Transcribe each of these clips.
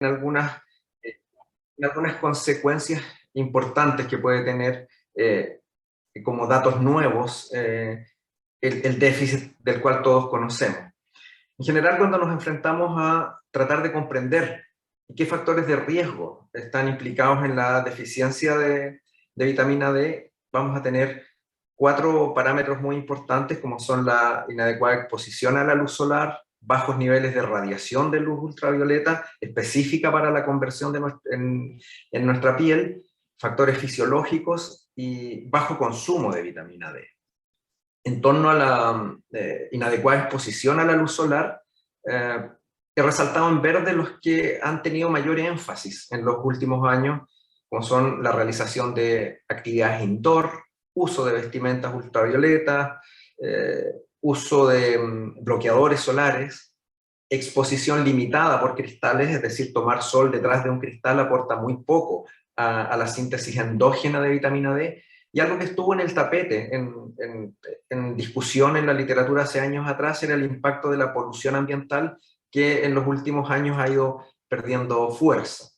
algunas, eh, en algunas consecuencias importantes que puede tener como datos nuevos el déficit del cual todos conocemos. En general, cuando nos enfrentamos a tratar de comprender qué factores de riesgo están implicados en la deficiencia de vitamina D, vamos a tener cuatro parámetros muy importantes, como son la inadecuada exposición a la luz solar, bajos niveles de radiación de luz ultravioleta específica para la conversión en nuestra piel, factores fisiológicos y bajo consumo de vitamina D. En torno a la inadecuada exposición a la luz solar, he resaltado en verde los que han tenido mayor énfasis en los últimos años, como son la realización de actividades indoor, uso de vestimentas ultravioletas, uso de bloqueadores solares, exposición limitada por cristales, es decir, tomar sol detrás de un cristal aporta muy poco a la síntesis endógena de vitamina D, y algo que estuvo en el tapete, en discusión en la literatura hace años atrás, era el impacto de la polución ambiental, que en los últimos años ha ido perdiendo fuerza.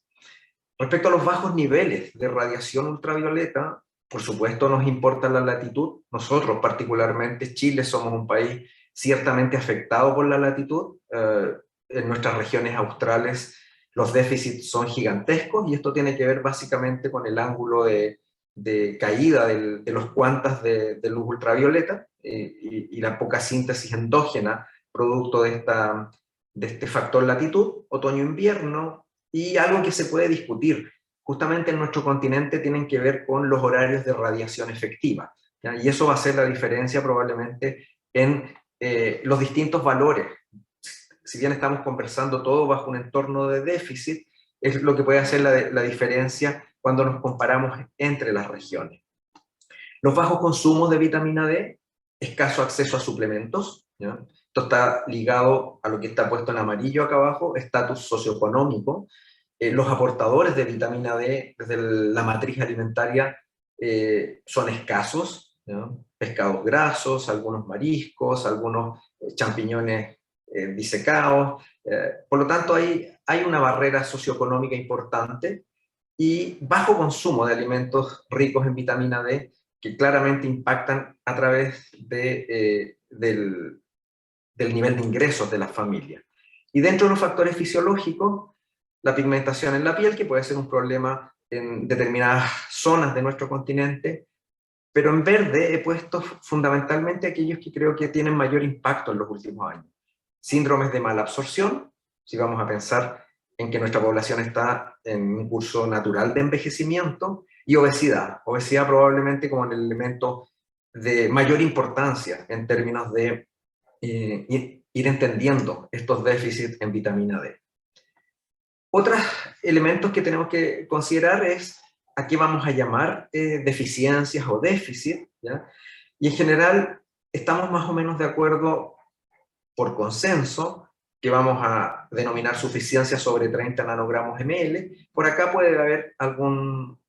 Respecto a los bajos niveles de radiación ultravioleta, por supuesto nos importa la latitud. Nosotros, particularmente Chile, somos un país ciertamente afectado por la latitud. En nuestras regiones australes los déficits son gigantescos, y esto tiene que ver básicamente con el ángulo de caída de los cuantas de luz ultravioleta y la poca síntesis endógena producto de este factor latitud. Otoño-invierno, y algo que se puede discutir, justamente en nuestro continente, tienen que ver con los horarios de radiación efectiva, ¿ya? Y eso va a ser la diferencia probablemente en los distintos valores. Si bien estamos conversando todo bajo un entorno de déficit, es lo que puede hacer la diferencia cuando nos comparamos entre las regiones. Los bajos consumos de vitamina D, escaso acceso a suplementos, ¿ya? Esto está ligado a lo que está puesto en amarillo acá abajo, estatus socioeconómico. Los aportadores de vitamina D desde la matriz alimentaria son escasos, ¿no? Pescados grasos, algunos mariscos, algunos champiñones disecados. Por lo tanto, hay una barrera socioeconómica importante y bajo consumo de alimentos ricos en vitamina D, que claramente impactan a través del nivel de ingresos de las familias. Y dentro de los factores fisiológicos, la pigmentación en la piel, que puede ser un problema en determinadas zonas de nuestro continente, pero en verde he puesto fundamentalmente aquellos que creo que tienen mayor impacto en los últimos años. Síndromes de mala absorción, si vamos a pensar en que nuestra población está en un curso natural de envejecimiento, y obesidad. Obesidad probablemente como el elemento de mayor importancia en términos de ir entendiendo estos déficits en vitamina D. Otros elementos que tenemos que considerar es a qué vamos a llamar deficiencias o déficit, ¿ya? Y en general estamos más o menos de acuerdo por consenso que vamos a denominar suficiencia sobre 30 nanogramos ml. Por acá puede haber algún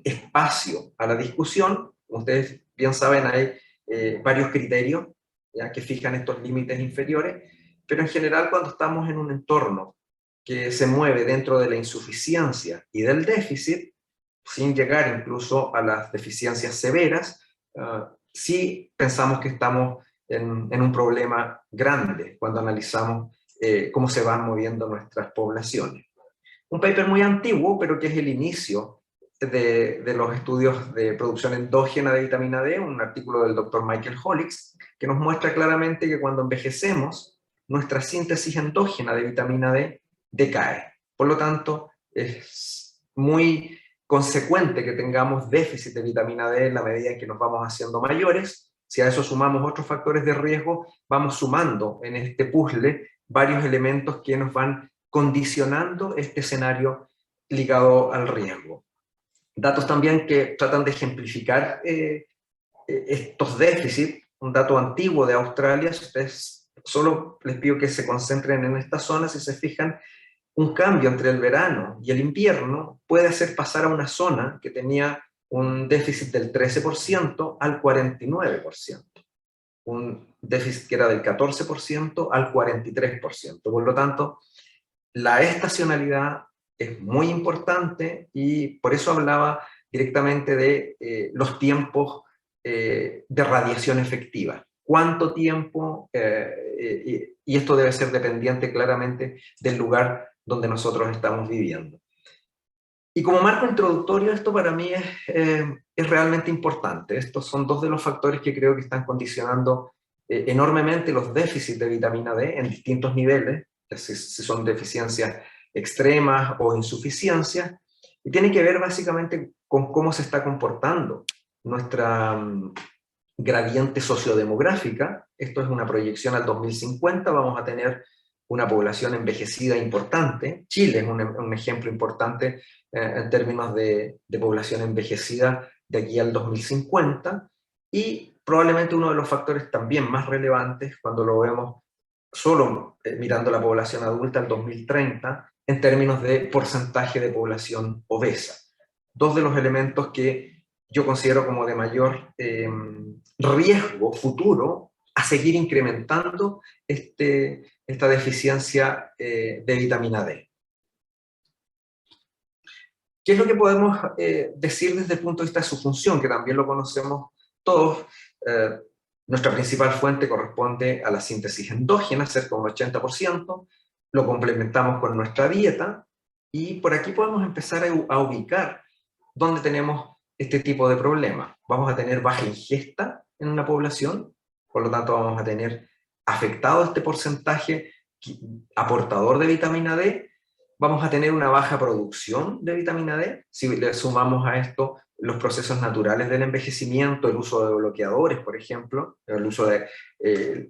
espacio a la discusión. Como ustedes bien saben, hay varios criterios, ¿ya?, que fijan estos límites inferiores, pero en general cuando estamos en un entorno que se mueve dentro de la insuficiencia y del déficit, sin llegar incluso a las deficiencias severas, sí pensamos que estamos en un problema grande cuando analizamos cómo se van moviendo nuestras poblaciones. Un paper muy antiguo, pero que es el inicio de los estudios de producción endógena de vitamina D, un artículo del doctor Michael Holix, que nos muestra claramente que cuando envejecemos, nuestra síntesis endógena de vitamina D decae. Por lo tanto, es muy consecuente que tengamos déficit de vitamina D en la medida en que nos vamos haciendo mayores. Si a eso sumamos otros factores de riesgo, vamos sumando en este puzzle varios elementos que nos van condicionando este escenario ligado al riesgo. Datos también que tratan de ejemplificar estos déficits. Un dato antiguo de Australia, si ustedes solo les pido que se concentren en esta zona, si se fijan, un cambio entre el verano y el invierno puede hacer pasar a una zona que tenía un déficit del 13% al 49%. Un déficit que era del 14% al 43%. Por lo tanto, La estacionalidad es muy importante y por eso hablaba directamente de los tiempos de radiación efectiva. ¿Cuánto tiempo? Y esto debe ser dependiente claramente del lugar donde nosotros estamos viviendo. Y como marco introductorio, esto para mí es realmente importante. Estos son dos de los factores que creo que están condicionando enormemente los déficits de vitamina D en distintos niveles, si son deficiencias extremas o insuficiencias, y tiene que ver básicamente con cómo se está comportando nuestra gradiente sociodemográfica. Esto es una proyección al 2050, vamos a tener una población envejecida importante. Chile es un ejemplo importante en términos de población envejecida de aquí al 2050, y probablemente uno de los factores también más relevantes cuando lo vemos solo mirando la población adulta al 2030 en términos de porcentaje de población obesa. Dos de los elementos que yo considero como de mayor riesgo futuro a seguir incrementando esta deficiencia de vitamina D. ¿Qué es lo que podemos decir desde el punto de vista de su función? Que también lo conocemos todos. Nuestra principal fuente corresponde a la síntesis endógena, cerca de un 80%. Lo complementamos con nuestra dieta y por aquí podemos empezar a ubicar dónde tenemos este tipo de problemas. Vamos a tener baja ingesta en una población, por lo tanto vamos a tener afectado este porcentaje aportador de vitamina D. Vamos a tener una baja producción de vitamina D, si le sumamos a esto los procesos naturales del envejecimiento, el uso de bloqueadores, por ejemplo, el uso de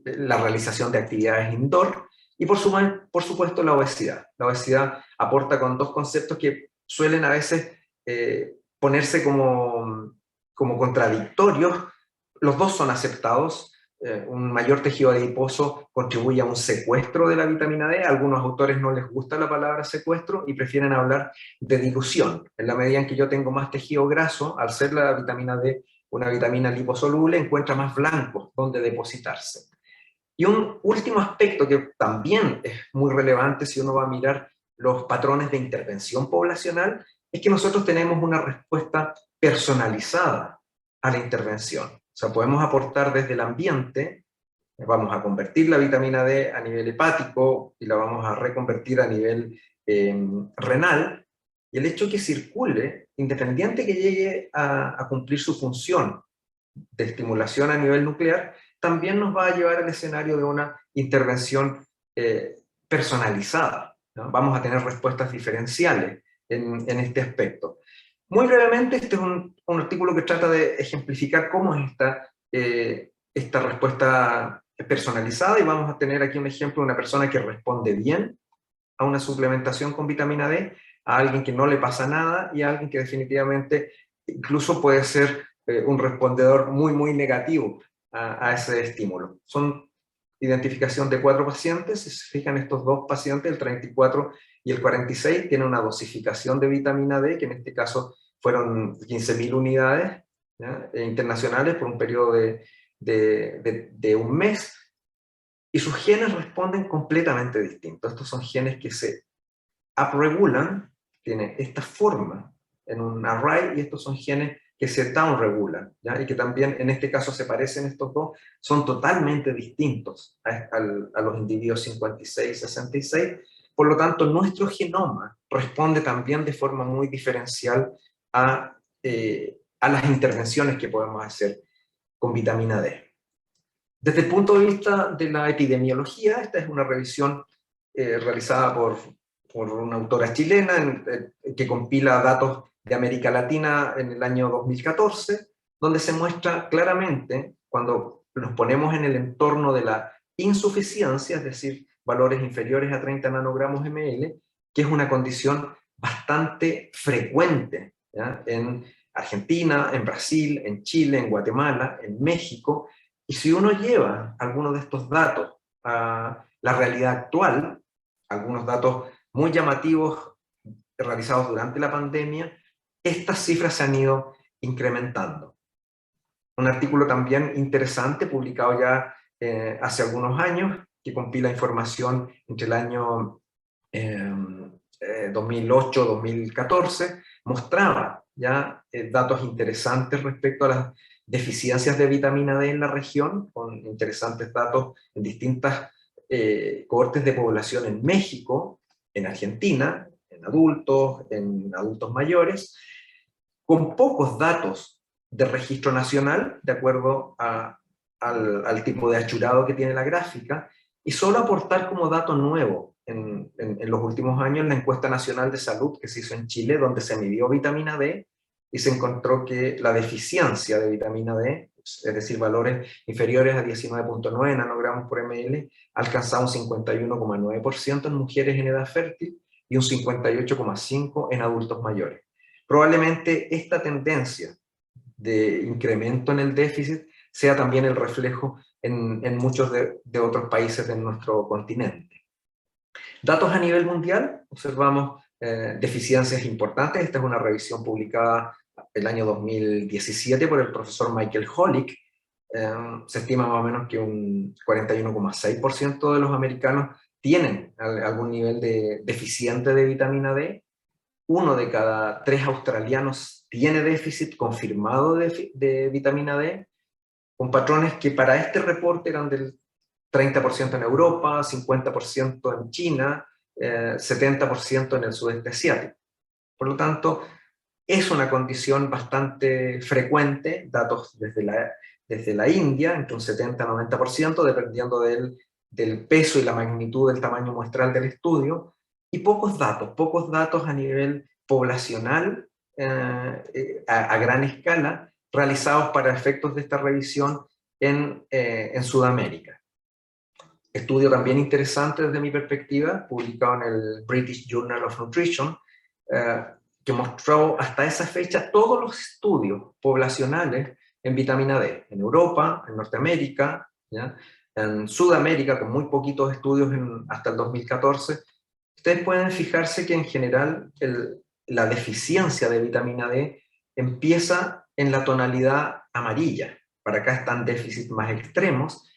la realización de actividades indoor, y por supuesto la obesidad. La obesidad aporta con dos conceptos que suelen a veces ponerse como contradictorios. Los dos son aceptados. Un mayor tejido adiposo contribuye a un secuestro de la vitamina D. A algunos autores no les gusta la palabra secuestro y prefieren hablar de dilución. En la medida en que yo tengo más tejido graso, al ser la vitamina D una vitamina liposoluble, encuentra más blancos donde depositarse. Y un último aspecto que también es muy relevante si uno va a mirar los patrones de intervención poblacional, es que nosotros tenemos una respuesta personalizada a la intervención. O sea, podemos aportar desde el ambiente, vamos a convertir la vitamina D a nivel hepático y la vamos a reconvertir a nivel renal, y el hecho que circule, independiente que llegue a cumplir su función de estimulación a nivel nuclear, también nos va a llevar al escenario de una intervención personalizada, ¿no? Vamos a tener respuestas diferenciales en este aspecto. Muy brevemente, este es un artículo que trata de ejemplificar cómo es esta respuesta personalizada, y vamos a tener aquí un ejemplo de una persona que responde bien a una suplementación con vitamina D, a alguien que no le pasa nada y a alguien que definitivamente incluso puede ser un respondedor muy, muy negativo a ese estímulo. Son identificación de 4 pacientes. Si se fijan, estos dos pacientes, el 34 y el 46, tienen una dosificación de vitamina D, que en este caso fueron 15.000 unidades internacionales por un periodo de un mes, y sus genes responden completamente distintos. Estos son genes que se upregulan, tienen esta forma en un array, y estos son genes que se downregulan, ¿ya? Y que también en este caso se parecen estos dos, son totalmente distintos a los individuos 56 y 66. Por lo tanto, nuestro genoma responde también de forma muy diferencial a las intervenciones que podemos hacer con vitamina D. Desde el punto de vista de la epidemiología, esta es una revisión realizada por una autora chilena que compila datos de América Latina en el año 2014, donde se muestra claramente, cuando nos ponemos en el entorno de la insuficiencia, es decir, valores inferiores a 30 nanogramos ml, que es una condición bastante frecuente, ¿ya? En Argentina, en Brasil, en Chile, en Guatemala, en México. Y si uno lleva algunos de estos datos a la realidad actual, algunos datos muy llamativos realizados durante la pandemia, estas cifras se han ido incrementando. Un artículo también interesante, publicado ya hace algunos años, que compila información entre el año 2008-2014, mostraba ya datos interesantes respecto a las deficiencias de vitamina D en la región, con interesantes datos en distintas cohortes de población en México, en Argentina, en adultos mayores, con pocos datos de registro nacional, de acuerdo al tipo de achurado que tiene la gráfica, y solo aportar como dato nuevo en los últimos años la encuesta nacional de salud que se hizo en Chile, donde se midió vitamina D y se encontró que la deficiencia de vitamina D, es decir, valores inferiores a 19,9 nanogramos por ml, alcanzaba un 51,9% en mujeres en edad fértil y un 58,5% en adultos mayores. Probablemente esta tendencia de incremento en el déficit sea también el reflejo en muchos de otros países de nuestro continente. Datos a nivel mundial, observamos deficiencias importantes. Esta es una revisión publicada el año 2017 por el profesor Michael Holick. Se estima más o menos que un 41,6% de los americanos tienen algún nivel de deficiente de vitamina D. 1 de cada 3 australianos tiene déficit confirmado de vitamina D, con patrones que para este reporte eran del 30% en Europa, 50% en China, 70% en el sudeste asiático. Por lo tanto, es una condición bastante frecuente, datos desde la India, entre un 70 y 90%, dependiendo del peso y la magnitud del tamaño muestral del estudio, y pocos datos a nivel poblacional a gran escala, realizados para efectos de esta revisión en Sudamérica. Estudio también interesante desde mi perspectiva, publicado en el British Journal of Nutrition, que mostró hasta esa fecha todos los estudios poblacionales en vitamina D, en Europa, en Norteamérica, ¿ya? En Sudamérica, con muy poquitos estudios hasta el 2014. Ustedes pueden fijarse que en general la deficiencia de vitamina D empieza en la tonalidad amarilla. Para acá están déficits más extremos,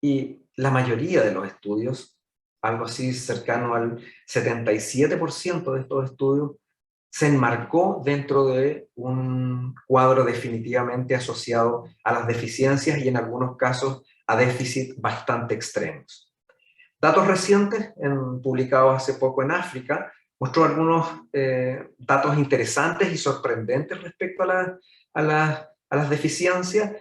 y la mayoría de los estudios, algo así cercano al 77% de estos estudios, se enmarcó dentro de un cuadro definitivamente asociado a las deficiencias y en algunos casos a déficit bastante extremos. Datos recientes, publicados hace poco en África, mostró algunos datos interesantes y sorprendentes respecto a las deficiencias.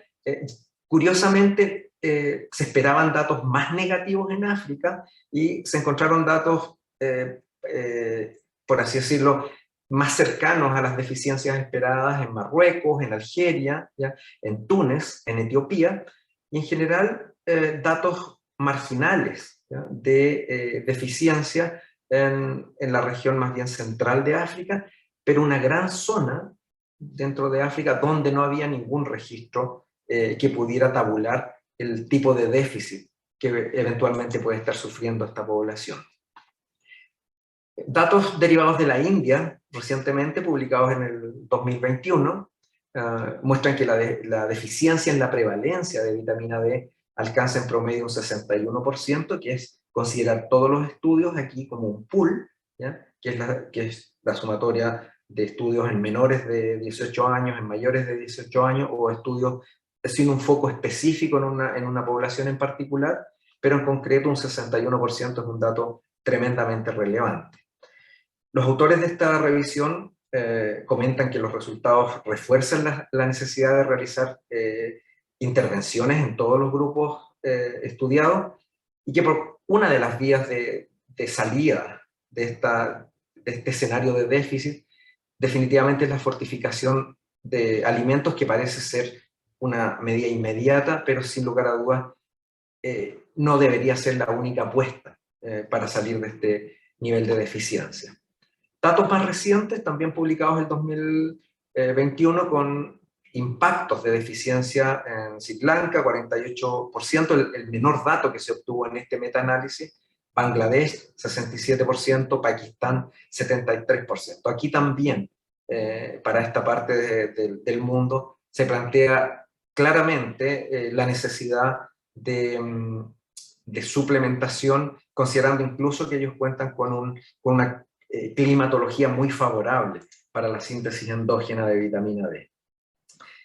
Curiosamente, se esperaban datos más negativos en África y se encontraron datos, por así decirlo, más cercanos a las deficiencias esperadas en Marruecos, en Algeria, ¿ya? En Túnez, en Etiopía, y en general datos marginales, ¿ya? De deficiencia en la región más bien central de África, pero una gran zona dentro de África donde no había ningún registro que pudiera tabular el tipo de déficit que eventualmente puede estar sufriendo esta población. Datos derivados de la India, recientemente publicados en el 2021, muestran que la deficiencia en la prevalencia de vitamina D alcanza en promedio un 61%, que es considerar todos los estudios aquí como un pool, ¿ya? Que es la sumatoria de estudios en menores de 18 años, en mayores de 18 años, o estudios sin un foco específico en una población en particular, pero en concreto un 61% es un dato tremendamente relevante. Los autores de esta revisión comentan que los resultados refuerzan la necesidad de realizar intervenciones en todos los grupos estudiados, y que una de las vías de salida de este escenario de déficit definitivamente es la fortificación de alimentos, que parece ser una medida inmediata, pero sin lugar a dudas no debería ser la única apuesta para salir de este nivel de deficiencia. Datos más recientes, también publicados en el 2021, con impactos de deficiencia en Sri Lanka, 48%, el menor dato que se obtuvo en este metaanálisis. Bangladesh, 67%, Pakistán, 73%. Aquí también, para esta parte del mundo, se plantea claramente la necesidad de suplementación considerando incluso que ellos cuentan con una climatología muy favorable para la síntesis endógena de vitamina D.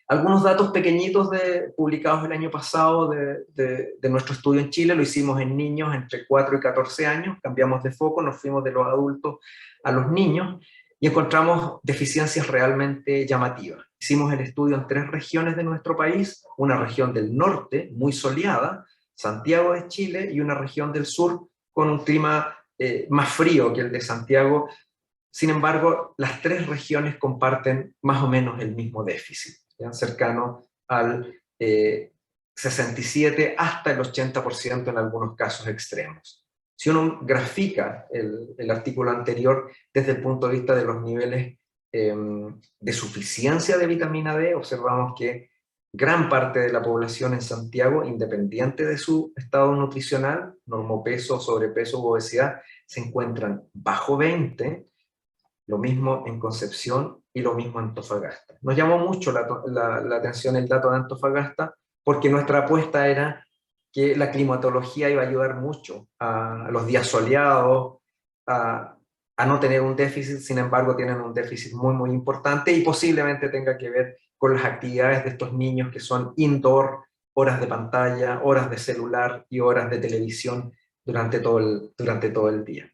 Algunos datos pequeñitos publicados el año pasado de nuestro estudio en Chile, lo hicimos en niños entre 4 y 14 años, cambiamos de foco, nos fuimos de los adultos a los niños y encontramos deficiencias realmente llamativas. Hicimos el estudio en 3 regiones de nuestro país, una región del norte, muy soleada, Santiago de Chile, y una región del sur con un clima más frío que el de Santiago. Sin embargo, las 3 regiones comparten más o menos el mismo déficit, ¿ya? Cercano al 67 hasta el 80% en algunos casos extremos. Si uno grafica el artículo anterior desde el punto de vista de los niveles de suficiencia de vitamina D, observamos que gran parte de la población en Santiago, independiente de su estado nutricional, normopeso, sobrepeso u obesidad, se encuentran bajo 20, lo mismo en Concepción y lo mismo en Antofagasta. Nos llamó mucho la atención el dato de Antofagasta porque nuestra apuesta era que la climatología iba a ayudar mucho a los días soleados, a no tener un déficit. Sin embargo tienen un déficit muy, muy importante y posiblemente tenga que ver con las actividades de estos niños que son indoor, horas de pantalla, horas de celular y horas de televisión durante todo el día.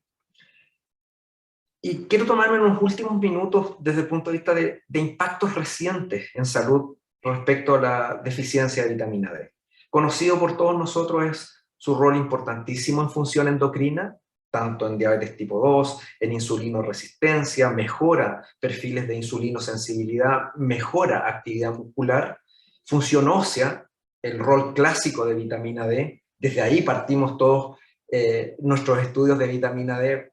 Y quiero tomarme unos últimos minutos desde el punto de vista de impactos recientes en salud respecto a la deficiencia de vitamina D. Conocido por todos nosotros es su rol importantísimo en función endocrina, tanto en diabetes tipo 2, en insulinoresistencia, mejora perfiles de insulinosensibilidad, mejora actividad muscular, función ósea, el rol clásico de vitamina D. Desde ahí partimos todos nuestros estudios de vitamina D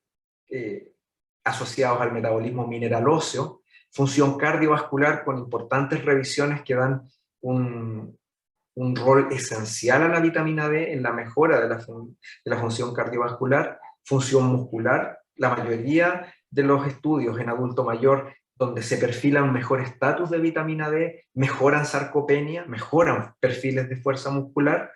asociados al metabolismo mineral óseo, función cardiovascular con importantes revisiones que dan un rol esencial a la vitamina D en la mejora de la función cardiovascular, función muscular. La mayoría de los estudios en adulto mayor donde se perfila un mejor estatus de vitamina D, mejoran sarcopenia, mejoran perfiles de fuerza muscular.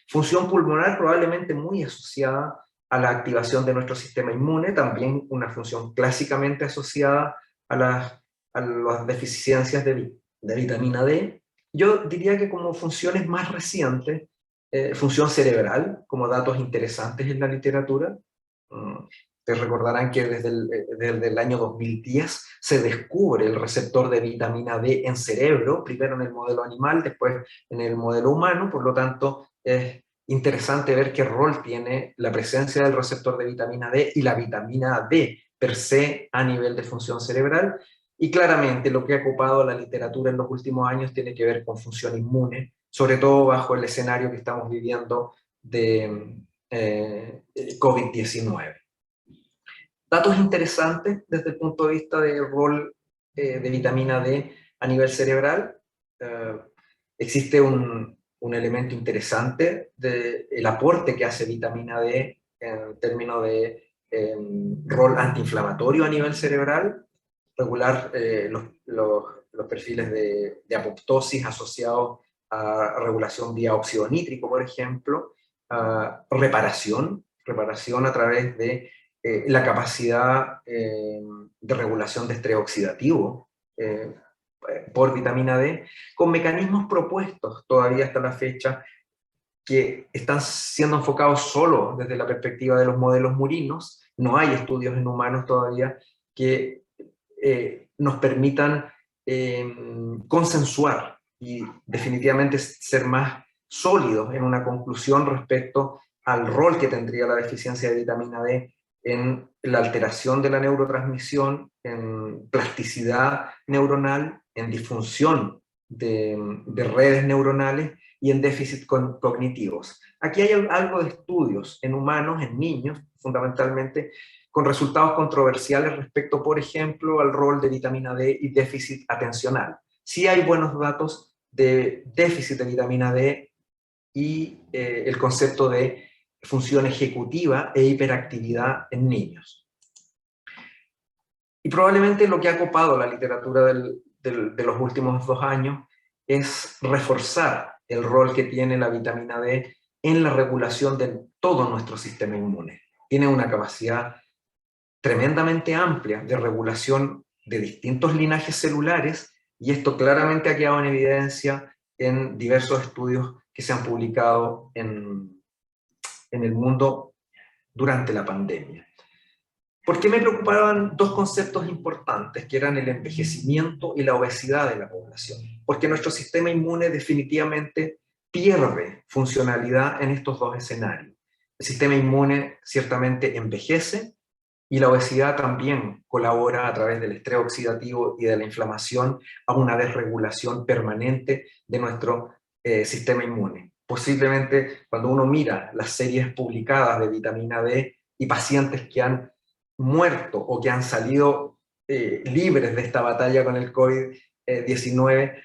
Función pulmonar probablemente muy asociada a la activación de nuestro sistema inmune, también una función clásicamente asociada a las deficiencias de vitamina D. Yo diría que como funciones más recientes, función cerebral, como datos interesantes en la literatura. Ustedes recordarán que desde el año 2010 se descubre el receptor de vitamina D en cerebro, primero en el modelo animal, después en el modelo humano. Por lo tanto, es interesante ver qué rol tiene la presencia del receptor de vitamina D y la vitamina D per se a nivel de función cerebral. Y claramente lo que ha ocupado la literatura en los últimos años tiene que ver con función inmune, sobre todo bajo el escenario que estamos viviendo de COVID-19. Datos interesantes desde el punto de vista del rol de vitamina D a nivel cerebral. Existe un elemento interesante del aporte que hace vitamina D en términos de rol antiinflamatorio a nivel cerebral, regular los perfiles de apoptosis asociados a regulación vía óxido nítrico, por ejemplo, reparación a través de la capacidad de regulación de estrés oxidativo por vitamina D, con mecanismos propuestos todavía hasta la fecha que están siendo enfocados solo desde la perspectiva de los modelos murinos. No hay estudios en humanos todavía que nos permitan consensuar y definitivamente ser más sólidos en una conclusión respecto al rol que tendría la deficiencia de vitamina D en la alteración de la neurotransmisión, en plasticidad neuronal, en disfunción de redes neuronales y en déficit cognitivos. Aquí hay algo de estudios en humanos, en niños, fundamentalmente, con resultados controversiales respecto, por ejemplo, al rol de vitamina D y déficit atencional. Sí hay buenos datos de déficit de vitamina D y el concepto de función ejecutiva e hiperactividad en niños. Y probablemente lo que ha copado la literatura de los últimos 2 años es reforzar el rol que tiene la vitamina D en la regulación de todo nuestro sistema inmune. tiene una capacidad tremendamente amplia de regulación de distintos linajes celulares, y esto claramente ha quedado en evidencia en diversos estudios que se han publicado en el mundo durante la pandemia. ¿Por qué me preocupaban dos conceptos importantes, que eran el envejecimiento y la obesidad de la población? Porque nuestro sistema inmune definitivamente pierde funcionalidad en estos dos escenarios. El sistema inmune ciertamente envejece, y la obesidad también colabora a través del estrés oxidativo y de la inflamación a una desregulación permanente de nuestro sistema inmune. Posiblemente cuando uno mira las series publicadas de vitamina D y pacientes que han muerto o que han salido libres de esta batalla con el COVID-19,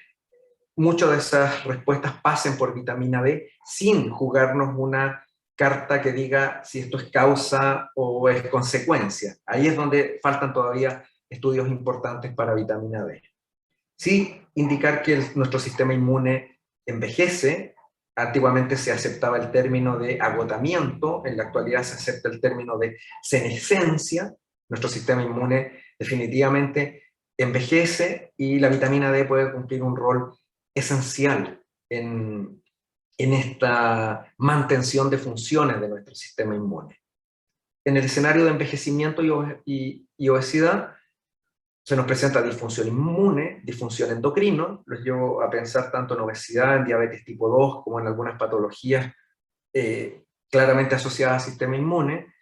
muchas de esas respuestas pasen por vitamina D sin jugarnos una carta que diga si esto es causa o es consecuencia. Ahí es donde faltan todavía estudios importantes para vitamina D. Sí, indicar que nuestro sistema inmune envejece. Antiguamente se aceptaba el término de agotamiento, en la actualidad se acepta el término de senescencia. Nuestro sistema inmune definitivamente envejece, y la vitamina D puede cumplir un rol esencial en esta mantención de funciones de nuestro sistema inmune. En el escenario de envejecimiento y obesidad, se nos presenta disfunción inmune, disfunción endocrino, los llevo a pensar tanto en obesidad, en diabetes tipo 2, como en algunas patologías claramente asociadas al sistema inmune.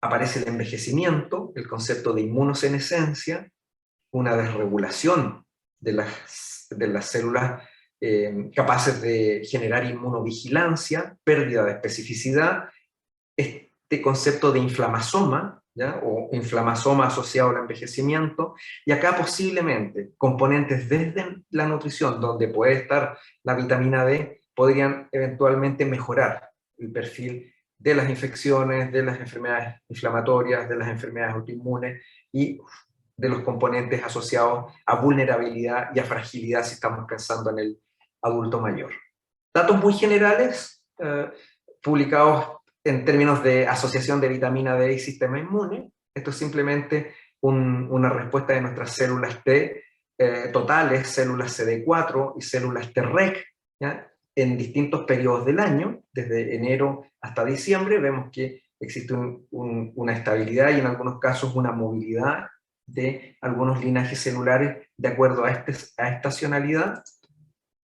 Aparece el envejecimiento, el concepto de inmunosenescencia, una desregulación de las células capaces de generar inmunovigilancia, pérdida de especificidad, este concepto de inflamasoma, ¿ya? O inflamasoma asociado al envejecimiento, y acá posiblemente componentes desde la nutrición, donde puede estar la vitamina D, podrían eventualmente mejorar el perfil de las infecciones, de las enfermedades inflamatorias, de las enfermedades autoinmunes y de los componentes asociados a vulnerabilidad y a fragilidad si estamos pensando en el adulto mayor. Datos muy generales, publicados en términos de asociación de vitamina D y sistema inmune. Esto es simplemente una respuesta de nuestras células T totales, células CD4 y células Treg, ¿ya? En distintos periodos del año, desde enero hasta diciembre, vemos que existe una estabilidad y en algunos casos una movilidad de algunos linajes celulares de acuerdo a estacionalidad.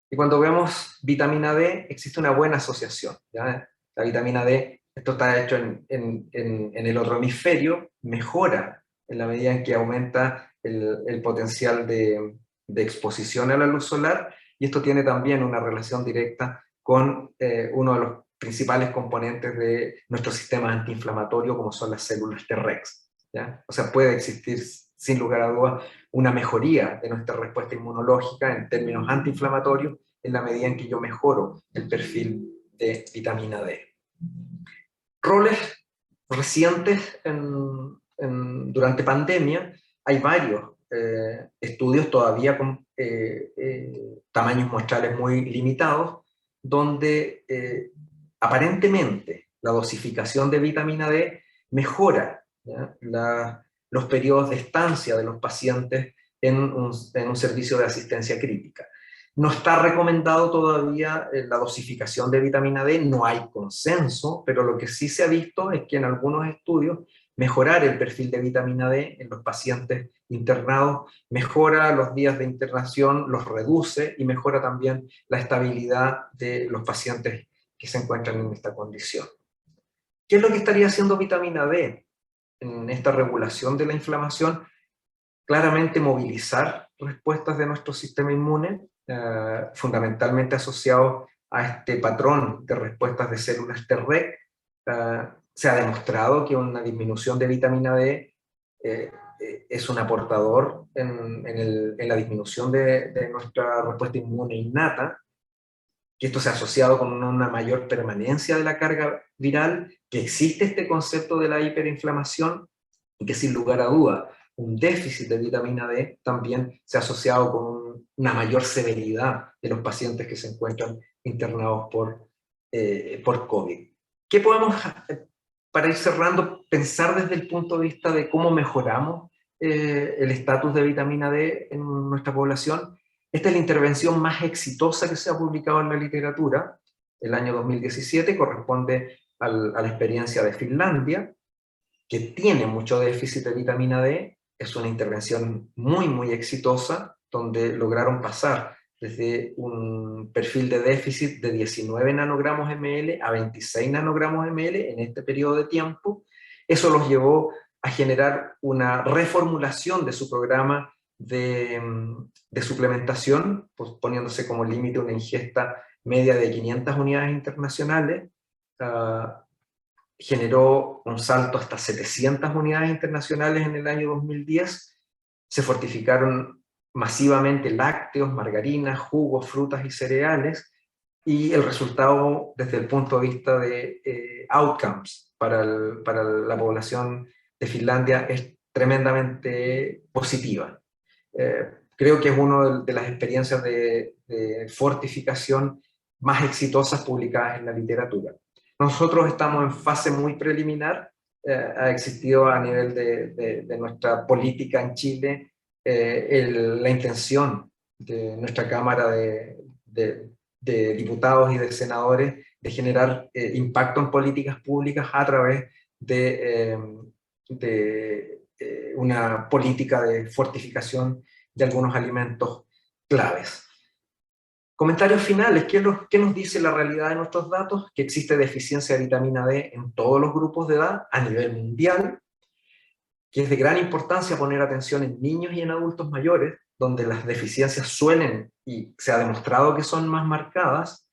Y cuando vemos vitamina D, existe una buena asociación, ¿ya? La vitamina D, esto está hecho en el otro hemisferio, mejora en la medida en que aumenta el potencial de exposición a la luz solar, y esto tiene también una relación directa con uno de los principales componentes de nuestro sistema antiinflamatorio, como son las células Tregs, ¿ya? O sea, puede existir sin lugar a dudas una mejoría de nuestra respuesta inmunológica en términos antiinflamatorios en la medida en que yo mejoro el perfil de vitamina D. Roles recientes durante pandemia, hay varios estudios todavía con tamaños muestrales muy limitados, donde aparentemente la dosificación de vitamina D mejora, ¿ya? Los periodos de estancia de los pacientes en un servicio de asistencia crítica. No está recomendado todavía la dosificación de vitamina D, no hay consenso, pero lo que sí se ha visto es que en algunos estudios mejorar el perfil de vitamina D en los pacientes internados mejora los días de internación, los reduce y mejora también la estabilidad de los pacientes que se encuentran en esta condición. ¿Qué es lo que estaría haciendo vitamina D en esta regulación de la inflamación? Claramente movilizar respuestas de nuestro sistema inmune, fundamentalmente asociado a este patrón de respuestas de células Treg. Se ha demostrado que una disminución de vitamina D es un aportador en la disminución de nuestra respuesta inmune innata, que esto se ha asociado con una mayor permanencia de la carga viral, que existe este concepto de la hiperinflamación y que sin lugar a duda un déficit de vitamina D también se ha asociado con una mayor severidad de los pacientes que se encuentran internados por COVID. ¿Qué podemos para ir cerrando, pensar desde el punto de vista de cómo mejoramos el estatus de vitamina D en nuestra población. Esta es la intervención más exitosa que se ha publicado en la literatura. El año 2017 corresponde a la experiencia de Finlandia, que tiene mucho déficit de vitamina D. Es una intervención muy, muy exitosa, donde lograron pasar desde un perfil de déficit de 19 nanogramos ml a 26 nanogramos ml en este periodo de tiempo. Eso los llevó a generar una reformulación de su programa de suplementación, pues poniéndose como límite una ingesta media de 500 unidades internacionales. Generó un salto hasta 700 unidades internacionales en el año 2010. Se fortificaron masivamente lácteos, margarinas, jugos, frutas y cereales, y el resultado desde el punto de vista de outcomes para la población de Finlandia es tremendamente positiva. Creo que es una de las experiencias de fortificación más exitosas publicadas en la literatura. Nosotros estamos en fase muy preliminar. Ha existido a nivel de nuestra política en Chile la intención de nuestra Cámara de Diputados y de Senadores de generar impacto en políticas públicas a través de una política de fortificación de algunos alimentos claves. Comentarios finales. ¿Qué nos dice la realidad de nuestros datos? Que existe deficiencia de vitamina D en todos los grupos de edad a nivel mundial, que es de gran importancia poner atención en niños y en adultos mayores, donde las deficiencias suelen y se ha demostrado que son más marcadas,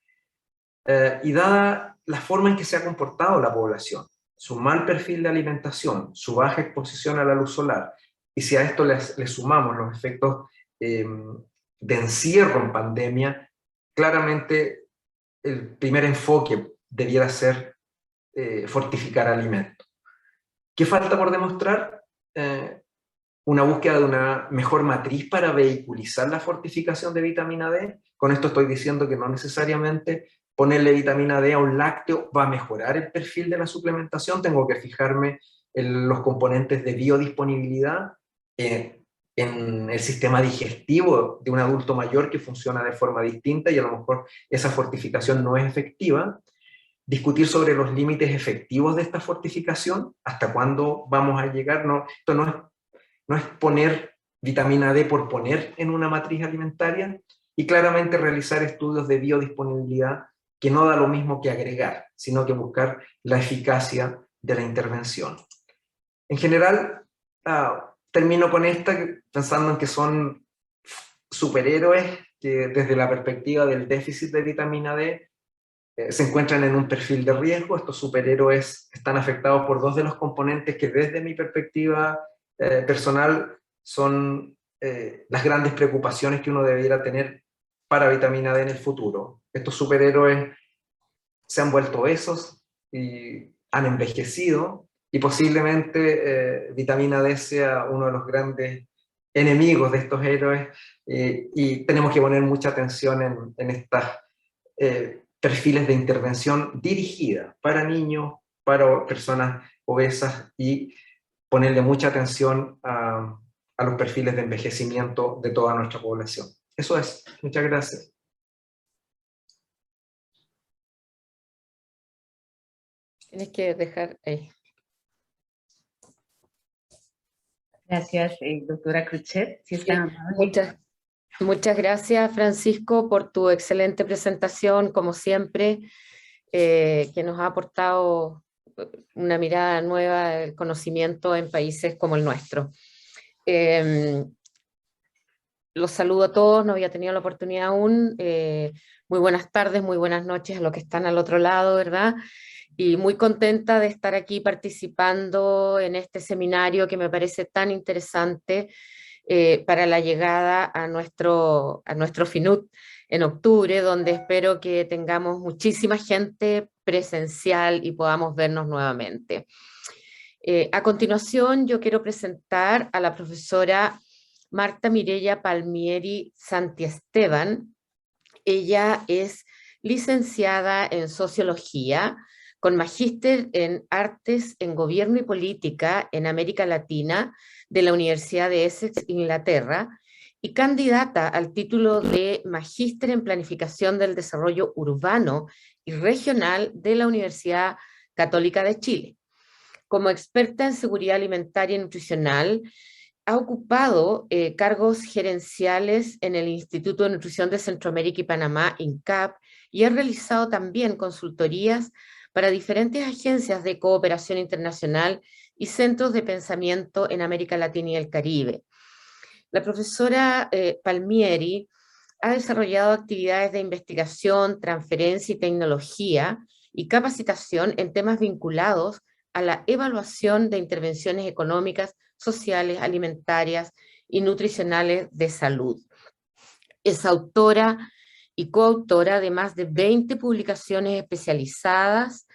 y dada la forma en que se ha comportado la población, su mal perfil de alimentación, su baja exposición a la luz solar, y si a esto le sumamos los efectos de encierro en pandemia, claramente el primer enfoque debiera ser fortificar alimentos. ¿Qué falta por demostrar? Una búsqueda de una mejor matriz para vehiculizar la fortificación de vitamina D. Con esto estoy diciendo que no necesariamente ponerle vitamina D a un lácteo va a mejorar el perfil de la suplementación. Tengo que fijarme en los componentes de biodisponibilidad, en el sistema digestivo de un adulto mayor que funciona de forma distinta y a lo mejor esa fortificación no es efectiva. Discutir sobre los límites efectivos de esta fortificación, hasta cuándo vamos a llegar. No, esto no es poner vitamina D por poner en una matriz alimentaria, y claramente realizar estudios de biodisponibilidad, que no da lo mismo que agregar, sino que buscar la eficacia de la intervención. En general, termino con esta pensando en que son superhéroes que desde la perspectiva del déficit de vitamina D se encuentran en un perfil de riesgo. Estos superhéroes están afectados por dos de los componentes que desde mi perspectiva personal son las grandes preocupaciones que uno debiera tener para vitamina D en el futuro. Estos superhéroes se han vuelto obesos y han envejecido, y posiblemente vitamina D sea uno de los grandes enemigos de estos héroes, y tenemos que poner mucha atención en estas perfiles de intervención dirigida para niños, para personas obesas, y ponerle mucha atención a los perfiles de envejecimiento de toda nuestra población. Eso es. Muchas gracias. Tienes que dejar ahí. Gracias, doctora Cruchet. Si está Muchas gracias, Francisco, por tu excelente presentación, como siempre, que nos ha aportado una mirada nueva del conocimiento en países como el nuestro. Los saludo a todos, no había tenido la oportunidad aún. Muy buenas tardes, muy buenas noches a los que están al otro lado, ¿verdad? Y muy contenta de estar aquí participando en este seminario que me parece tan interesante para la llegada a nuestro FINUT en octubre, donde espero que tengamos muchísima gente presencial y podamos vernos nuevamente. A continuación, yo quiero presentar a la profesora Marta Mireya Palmieri Santiesteban. Ella es licenciada en Sociología, con magíster en Artes en Gobierno y Política en América Latina de la Universidad de Essex, Inglaterra, y candidata al título de Magíster en Planificación del Desarrollo Urbano y Regional de la Universidad Católica de Chile. Como experta en seguridad alimentaria y nutricional, ha ocupado cargos gerenciales en el Instituto de Nutrición de Centroamérica y Panamá, INCAP, y ha realizado también consultorías para diferentes agencias de cooperación internacional y centros de pensamiento en América Latina y el Caribe. La profesora Palmieri ha desarrollado actividades de investigación, transferencia y tecnología y capacitación en temas vinculados a la evaluación de intervenciones económicas, sociales, alimentarias y nutricionales de salud. Es autora y coautora de más de 20 publicaciones especializadas.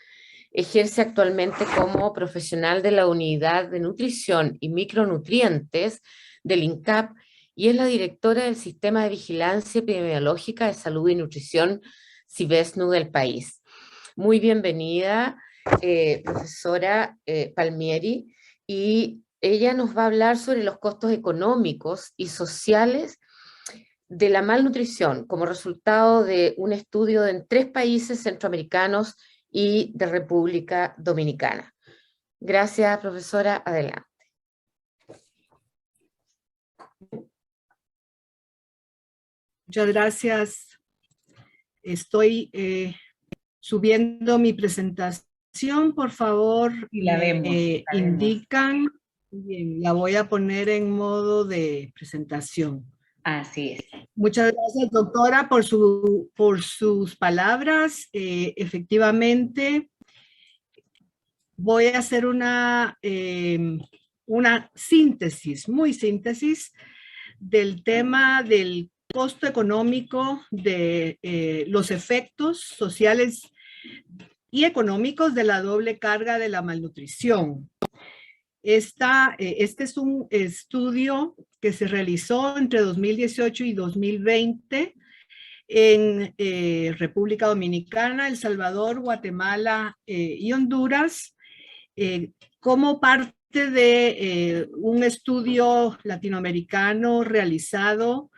Ejerce actualmente como profesional de la Unidad de Nutrición y Micronutrientes del INCAP y es la directora del Sistema de Vigilancia Epidemiológica de Salud y Nutrición, CIVESNU, del país. Muy bienvenida, profesora Palmieri, y ella nos va a hablar sobre los costos económicos y sociales de la malnutrición como resultado de un estudio en 3 países centroamericanos y de República Dominicana. Gracias, profesora. Adelante. Muchas gracias. Estoy subiendo mi presentación. Por favor, Y la vemos. indican. Bien, la voy a poner en modo de presentación. Así es. Muchas gracias, doctora, por sus palabras. Efectivamente, voy a hacer una síntesis, muy síntesis, del tema del costo económico de los efectos sociales y económicos de la doble carga de la malnutrición. Este es un estudio que se realizó entre 2018 y 2020 en República Dominicana, El Salvador, Guatemala y Honduras, como parte de un estudio latinoamericano realizado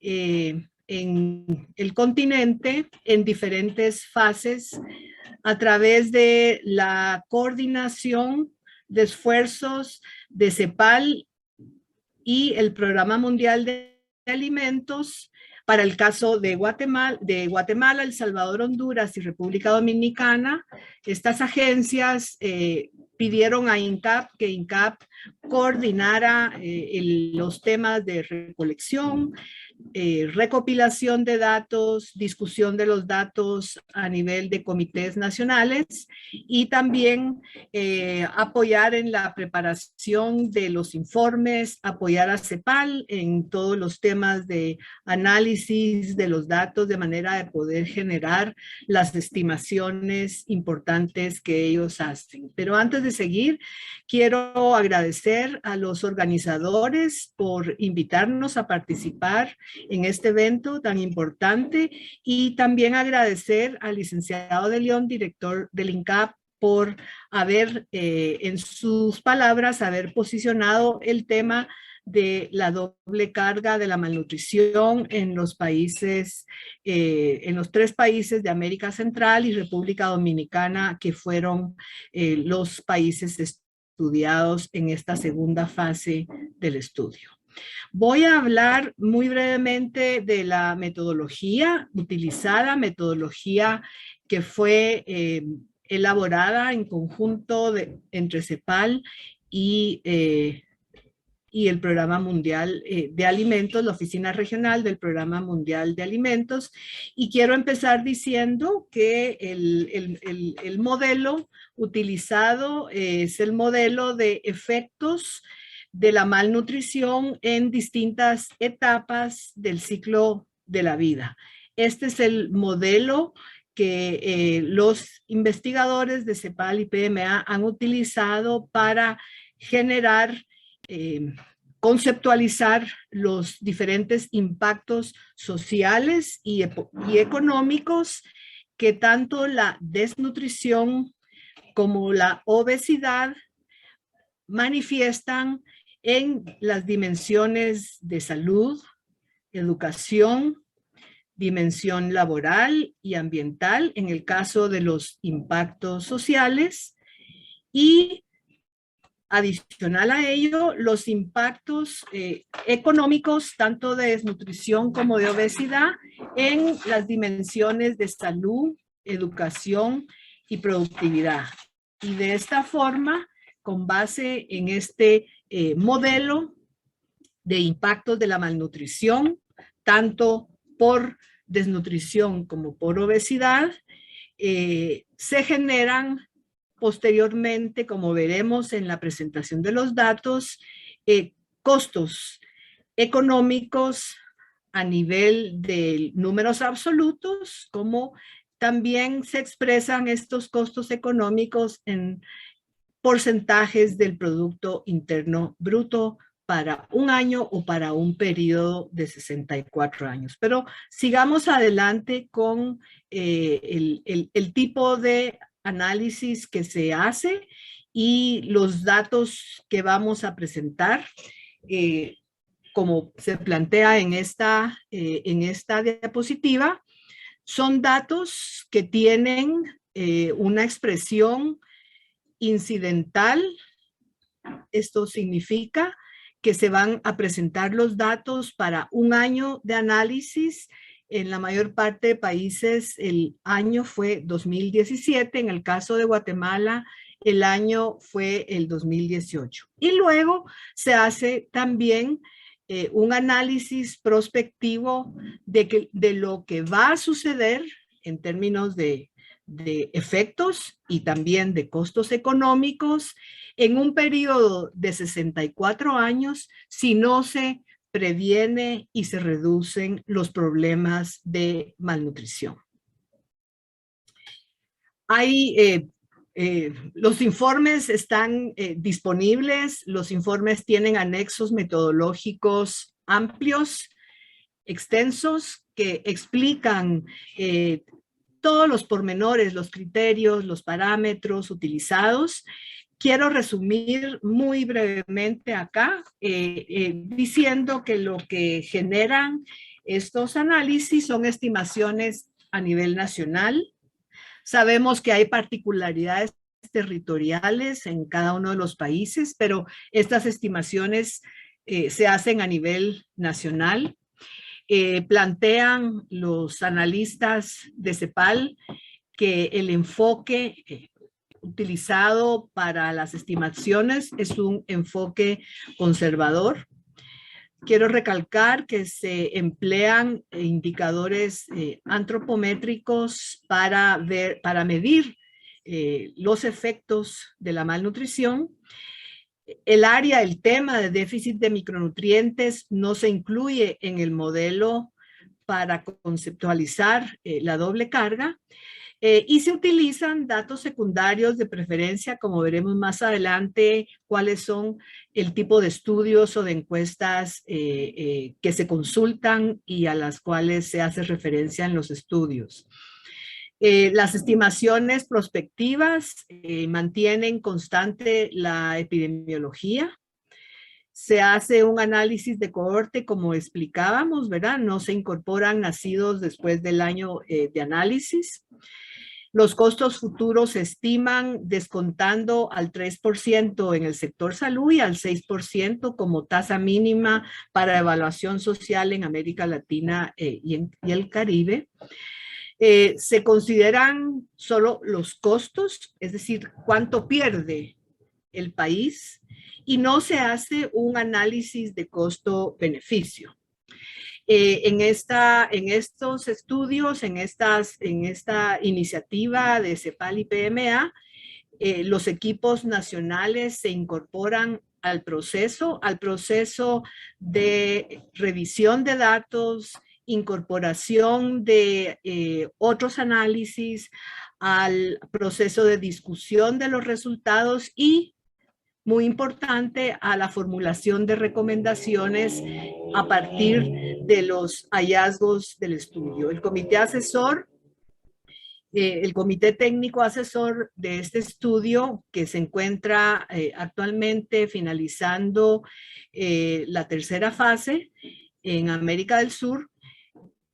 en el continente en diferentes fases a través de la coordinación de esfuerzos de CEPAL y el Programa Mundial de Alimentos para el caso de Guatemala, El Salvador, Honduras y República Dominicana. Estas agencias pidieron a INCAP que INCAP coordinara los temas de recolección, recopilación de datos, discusión de los datos a nivel de comités nacionales y también apoyar en la preparación de los informes, apoyar a CEPAL en todos los temas de análisis de los datos de manera de poder generar las estimaciones importantes que ellos hacen. Pero antes de seguir, quiero agradecer a los organizadores por invitarnos a participar en este evento tan importante y también agradecer al licenciado de León, director del INCAP, por haber, en sus palabras, haber posicionado el tema de la doble carga de la malnutrición en los países, en los 3 países de América Central y República Dominicana, que fueron los países estudiados en esta segunda fase del estudio. Voy a hablar muy brevemente de la metodología utilizada, metodología que fue elaborada en conjunto entre CEPAL y el Programa Mundial de Alimentos, la Oficina Regional del Programa Mundial de Alimentos. Y quiero empezar diciendo que el modelo utilizado es el modelo de efectos de la malnutrición en distintas etapas del ciclo de la vida. Este es el modelo que los investigadores de CEPAL y PMA han utilizado para generar, conceptualizar los diferentes impactos sociales y económicos que tanto la desnutrición como la obesidad manifiestan en las dimensiones de salud, educación, dimensión laboral y ambiental, en el caso de los impactos sociales, y adicional a ello, los impactos económicos, tanto de desnutrición como de obesidad, en las dimensiones de salud, educación y productividad. Y de esta forma, con base en este modelo de impactos de la malnutrición, tanto por desnutrición como por obesidad, se generan posteriormente, como veremos en la presentación de los datos, costos económicos a nivel de números absolutos, como también se expresan estos costos económicos en porcentajes del Producto Interno Bruto para un año o para un periodo de 64 años. Pero sigamos adelante con el tipo de análisis que se hace y los datos que vamos a presentar, como se plantea en esta diapositiva, son datos que tienen una expresión incidental. Esto significa que se van a presentar los datos para un año de análisis. En la mayor parte de países el año fue 2017, en el caso de Guatemala el año fue el 2018. Y luego se hace también un análisis prospectivo de lo que va a suceder en términos de efectos y también de costos económicos en un periodo de 64 años si no se previene y se reducen los problemas de malnutrición. Los informes están disponibles, los informes tienen anexos metodológicos amplios, extensos, que explican todos los pormenores, los criterios, los parámetros utilizados. Quiero resumir muy brevemente acá, diciendo que lo que generan estos análisis son estimaciones a nivel nacional. Sabemos que hay particularidades territoriales en cada uno de los países, pero estas estimaciones se hacen a nivel nacional. Plantean los analistas de CEPAL que el enfoque utilizado para las estimaciones es un enfoque conservador. Quiero recalcar que se emplean indicadores antropométricos para medir los efectos de la malnutrición. El tema de déficit de micronutrientes no se incluye en el modelo para conceptualizar la doble carga. Y se utilizan datos secundarios de preferencia, como veremos más adelante, cuáles son el tipo de estudios o de encuestas que se consultan y a las cuales se hace referencia en los estudios. Las estimaciones prospectivas mantienen constante la epidemiología. Se hace un análisis de cohorte, como explicábamos, ¿verdad? No se incorporan nacidos después del año de análisis. Los costos futuros se estiman descontando al 3% en el sector salud y al 6% como tasa mínima para evaluación social en América Latina y el Caribe. Se consideran solo los costos, es decir, cuánto pierde el país, y no se hace un análisis de costo-beneficio. En estos estudios, en esta iniciativa de CEPAL y PMA, los equipos nacionales se incorporan al proceso de revisión de datos, incorporación de otros análisis, al proceso de discusión de los resultados y, muy importante, a la formulación de recomendaciones a partir de los hallazgos del estudio. El comité asesor el comité técnico asesor de este estudio, que se encuentra actualmente finalizando la tercera fase en América del Sur,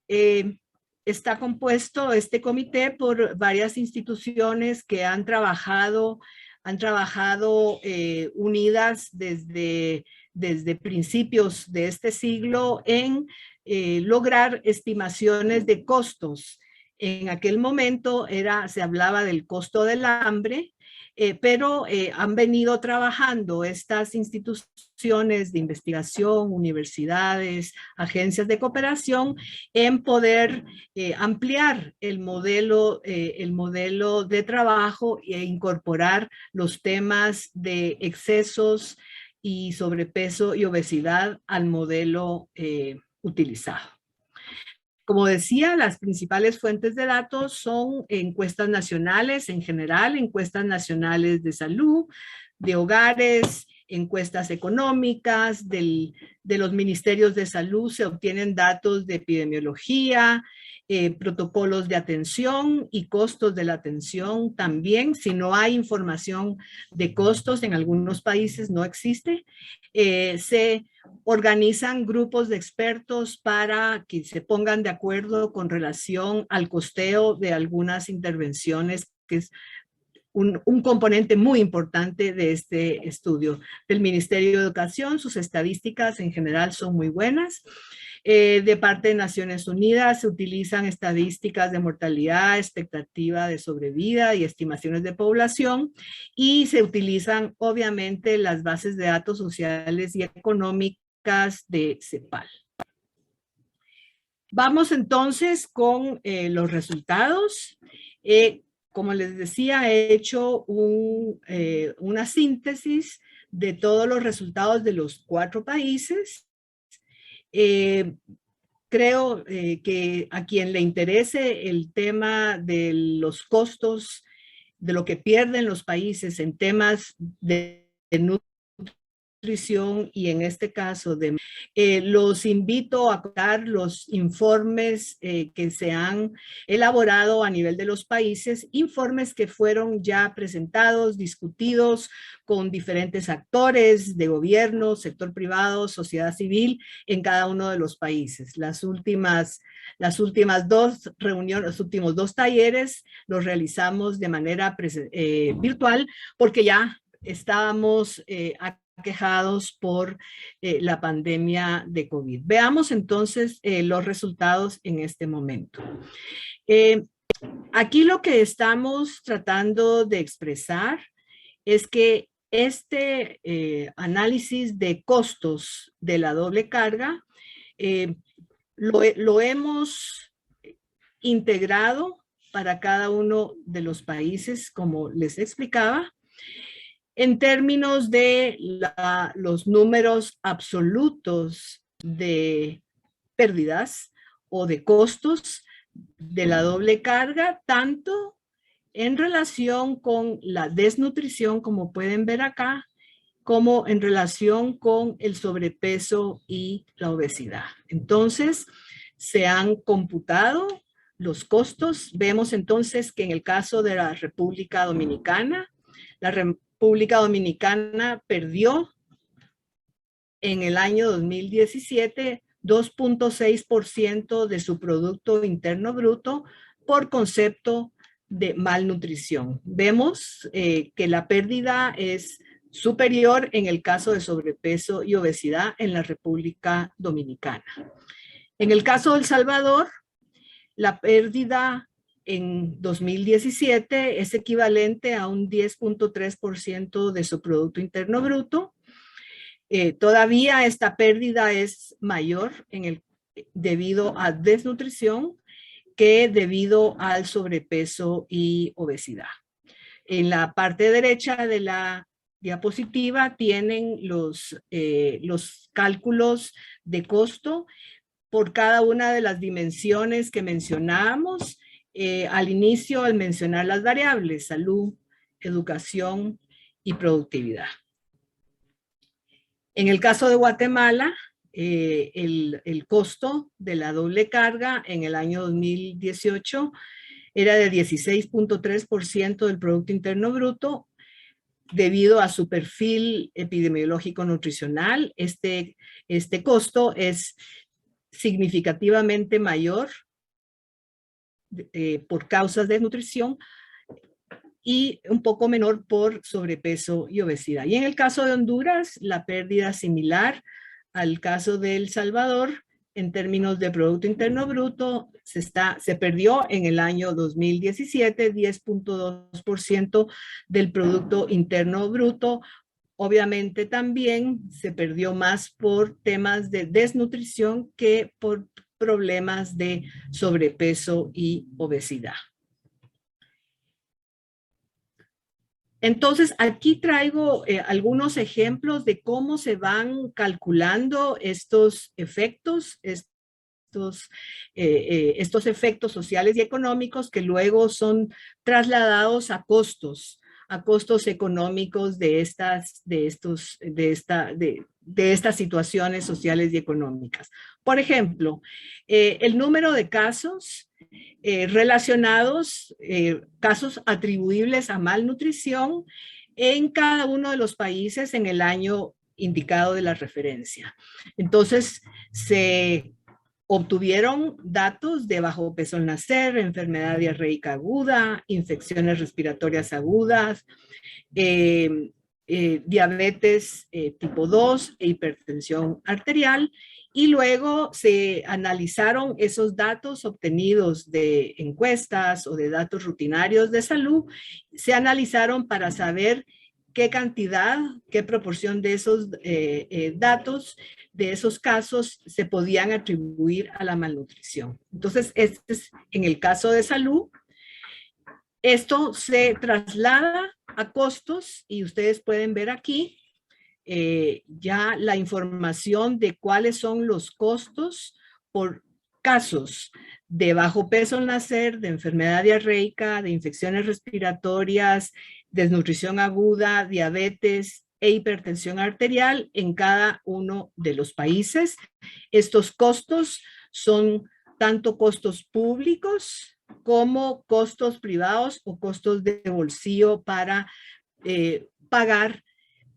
está compuesto este comité por varias instituciones que han trabajado unidas desde principios de este siglo en lograr estimaciones de costos. En aquel momento se hablaba del costo del hambre, pero han venido trabajando estas instituciones de investigación, universidades, agencias de cooperación, en poder ampliar el modelo de trabajo e incorporar los temas de excesos y sobrepeso y obesidad al modelo utilizado. Como decía, las principales fuentes de datos son encuestas nacionales en general, encuestas nacionales de salud, de hogares, encuestas económicas, de los ministerios de salud se obtienen datos de epidemiología, protocolos de atención y costos de la atención también. Si no hay información de costos, en algunos países no existe, se organizan grupos de expertos para que se pongan de acuerdo con relación al costeo de algunas intervenciones, que es un componente muy importante de este estudio. Del Ministerio de Educación, sus estadísticas en general son muy buenas. De parte de Naciones Unidas se utilizan estadísticas de mortalidad, expectativa de sobrevida y estimaciones de población, y se utilizan obviamente las bases de datos sociales y económicas de CEPAL. Vamos entonces con los resultados. Como les decía, he hecho una síntesis de todos los resultados de los 4 países. Creo que a quien le interese el tema de los costos, de lo que pierden los países en temas de nutrición y en este caso los invito a dar los informes que se han elaborado a nivel de los países, informes que fueron ya presentados, discutidos con diferentes actores de gobierno, sector privado, sociedad civil en cada uno de los países. Las últimas 2 reuniones, los últimos 2 talleres los realizamos de manera virtual porque ya estábamos aquejados por la pandemia de COVID. Veamos entonces los resultados en este momento. Aquí lo que estamos tratando de expresar es que este análisis de costos de la doble carga lo hemos integrado para cada uno de los países, como les explicaba, en términos de los números absolutos de pérdidas o de costos de la doble carga, tanto en relación con la desnutrición, como pueden ver acá, como en relación con el sobrepeso y la obesidad. Entonces, se han computado los costos. Vemos entonces que en el caso de la República Dominicana, la República Dominicana perdió en el año 2017 2.6% de su Producto Interno Bruto por concepto de malnutrición. Vemos que la pérdida es superior en el caso de sobrepeso y obesidad en la República Dominicana. En el caso de El Salvador, la pérdida en 2017 es equivalente a un 10.3% de su Producto Interno Bruto. Todavía esta pérdida es mayor debido a desnutrición que debido al sobrepeso y obesidad. En la parte derecha de la diapositiva tienen los cálculos de costo por cada una de las dimensiones que mencionábamos al inicio al mencionar las variables: salud, educación y productividad. En el caso de Guatemala, el costo de la doble carga en el año 2018 era de 16.3% del Producto Interno Bruto. Debido a su perfil epidemiológico nutricional, este costo es significativamente mayor por causas de nutrición y un poco menor por sobrepeso y obesidad. Y en el caso de Honduras, la pérdida similar al caso de El Salvador, en términos de Producto Interno Bruto, se perdió en el año 2017 10.2% del Producto Interno Bruto. Obviamente también se perdió más por temas de desnutrición que por problemas de sobrepeso y obesidad. Entonces, aquí traigo algunos ejemplos de cómo se van calculando estos efectos, estos efectos sociales y económicos que luego son trasladados a costos económicos de estas situaciones sociales y económicas. Por ejemplo, el número de casos relacionados, casos atribuibles a malnutrición en cada uno de los países en el año indicado de la referencia. Entonces, se obtuvieron datos de bajo peso al nacer, enfermedad diarreica aguda, infecciones respiratorias agudas, diabetes tipo 2 e hipertensión arterial. Y luego se analizaron esos datos obtenidos de encuestas o de datos rutinarios de salud. Se analizaron para saber qué cantidad, qué proporción de esos datos, de esos casos se podían atribuir a la malnutrición. Entonces, este es en el caso de salud. Esto se traslada a costos y ustedes pueden ver aquí ya la información de cuáles son los costos por casos de bajo peso al nacer, de enfermedad diarreica, de infecciones respiratorias, desnutrición aguda, diabetes e hipertensión arterial en cada uno de los países. Estos costos son tanto costos públicos como costos privados o costos de bolsillo para pagar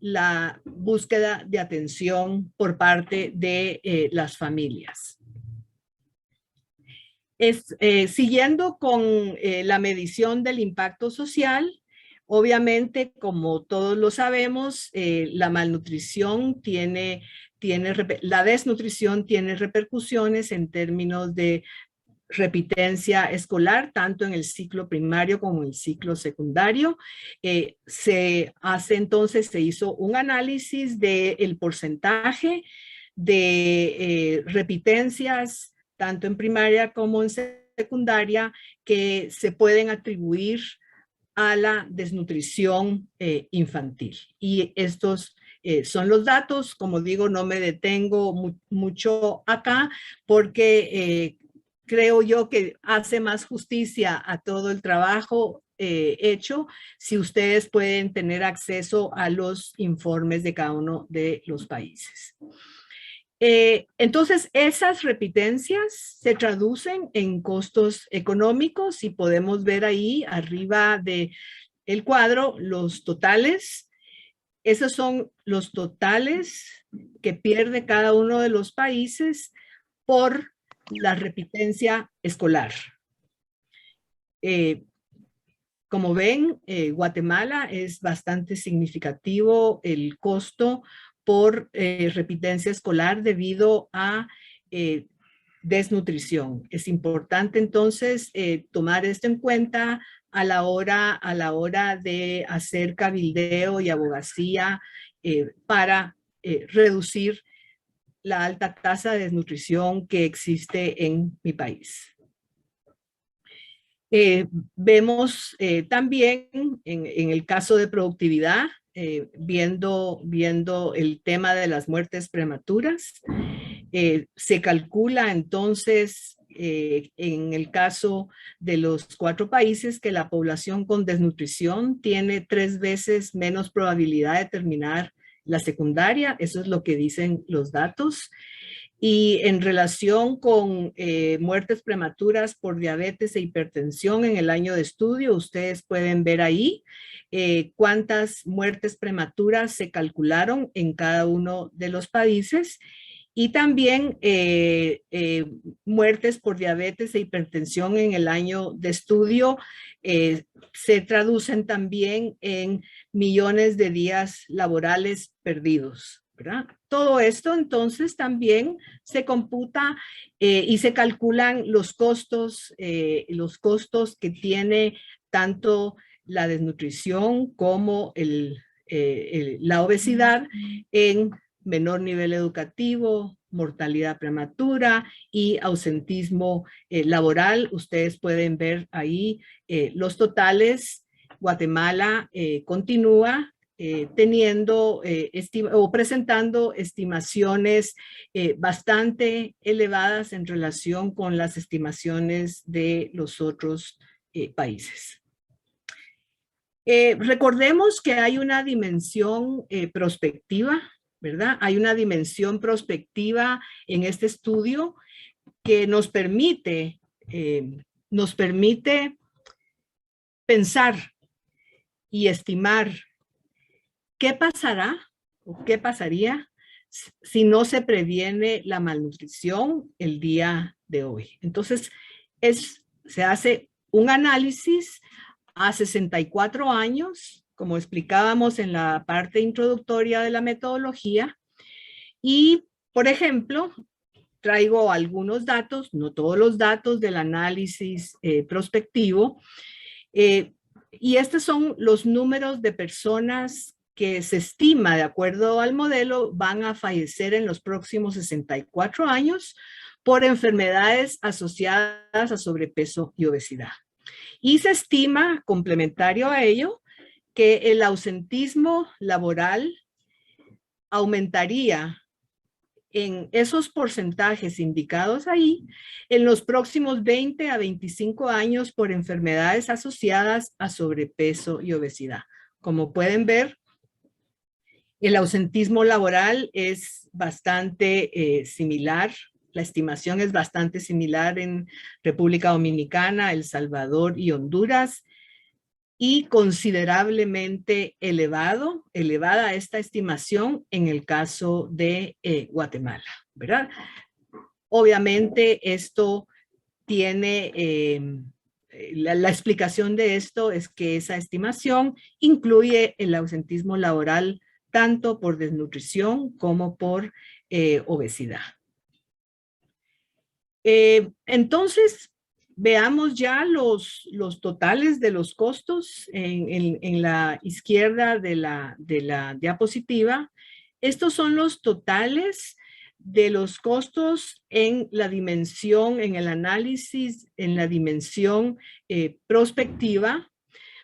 la búsqueda de atención por parte de las familias. Siguiendo con la medición del impacto social, obviamente, como todos lo sabemos, la malnutrición la desnutrición tiene repercusiones en términos de repitencia escolar, tanto en el ciclo primario como en el ciclo secundario. Se hizo un análisis del porcentaje de repitencias, tanto en primaria como en secundaria, que se pueden atribuir a la desnutrición infantil. Y estos son los datos. Como digo, no me detengo mucho acá porque creo yo que hace más justicia a todo el trabajo hecho si ustedes pueden tener acceso a los informes de cada uno de los países. Entonces, esas repitencias se traducen en costos económicos y podemos ver ahí arriba del cuadro los totales. Esos son los totales que pierde cada uno de los países por la repitencia escolar. Como ven, Guatemala es bastante significativo el costo por repitencia escolar debido a desnutrición. Es importante entonces tomar esto en cuenta a la hora de hacer cabildeo y abogacía para reducir la alta tasa de desnutrición que existe en mi país. Vemos también en el caso de productividad, viendo el tema de las muertes prematuras, se calcula entonces en el caso de los 4 países que la población con desnutrición tiene 3 veces menos probabilidad de terminar la secundaria. Eso es lo que dicen los datos. Y en relación con muertes prematuras por diabetes e hipertensión en el año de estudio, ustedes pueden ver ahí cuántas muertes prematuras se calcularon en cada uno de los países. Y también muertes por diabetes e hipertensión en el año de estudio se traducen también en millones de días laborales perdidos, ¿verdad? Todo esto entonces también se computa y se calculan los costos que tiene tanto la desnutrición como la obesidad en menor nivel educativo, mortalidad prematura y ausentismo laboral. Ustedes pueden ver ahí los totales. Guatemala continúa teniendo o presentando estimaciones bastante elevadas en relación con las estimaciones de los otros países. Recordemos que hay una dimensión prospectiva, ¿verdad? Hay una dimensión prospectiva en este estudio que nos permite pensar y estimar qué pasará o qué pasaría si no se previene la malnutrición el día de hoy. Entonces, se hace un análisis a 64 años, como explicábamos en la parte introductoria de la metodología. Y, por ejemplo, traigo algunos datos, no todos los datos del análisis prospectivo. Y estos son los números de personas que se estima, de acuerdo al modelo, van a fallecer en los próximos 64 años por enfermedades asociadas a sobrepeso y obesidad. Y se estima, complementario a ello, que el ausentismo laboral aumentaría en esos porcentajes indicados ahí en los próximos 20 a 25 años por enfermedades asociadas a sobrepeso y obesidad. Como pueden ver, el ausentismo laboral es bastante similar. La estimación es bastante similar en República Dominicana, El Salvador y Honduras, y considerablemente elevada esta estimación en el caso de Guatemala, ¿verdad? Obviamente esto tiene, la explicación de esto es que esa estimación incluye el ausentismo laboral tanto por desnutrición como por obesidad. Entonces, veamos ya los totales de los costos en la izquierda de la diapositiva. Estos son los totales de los costos en la dimensión, en el análisis, en la dimensión prospectiva.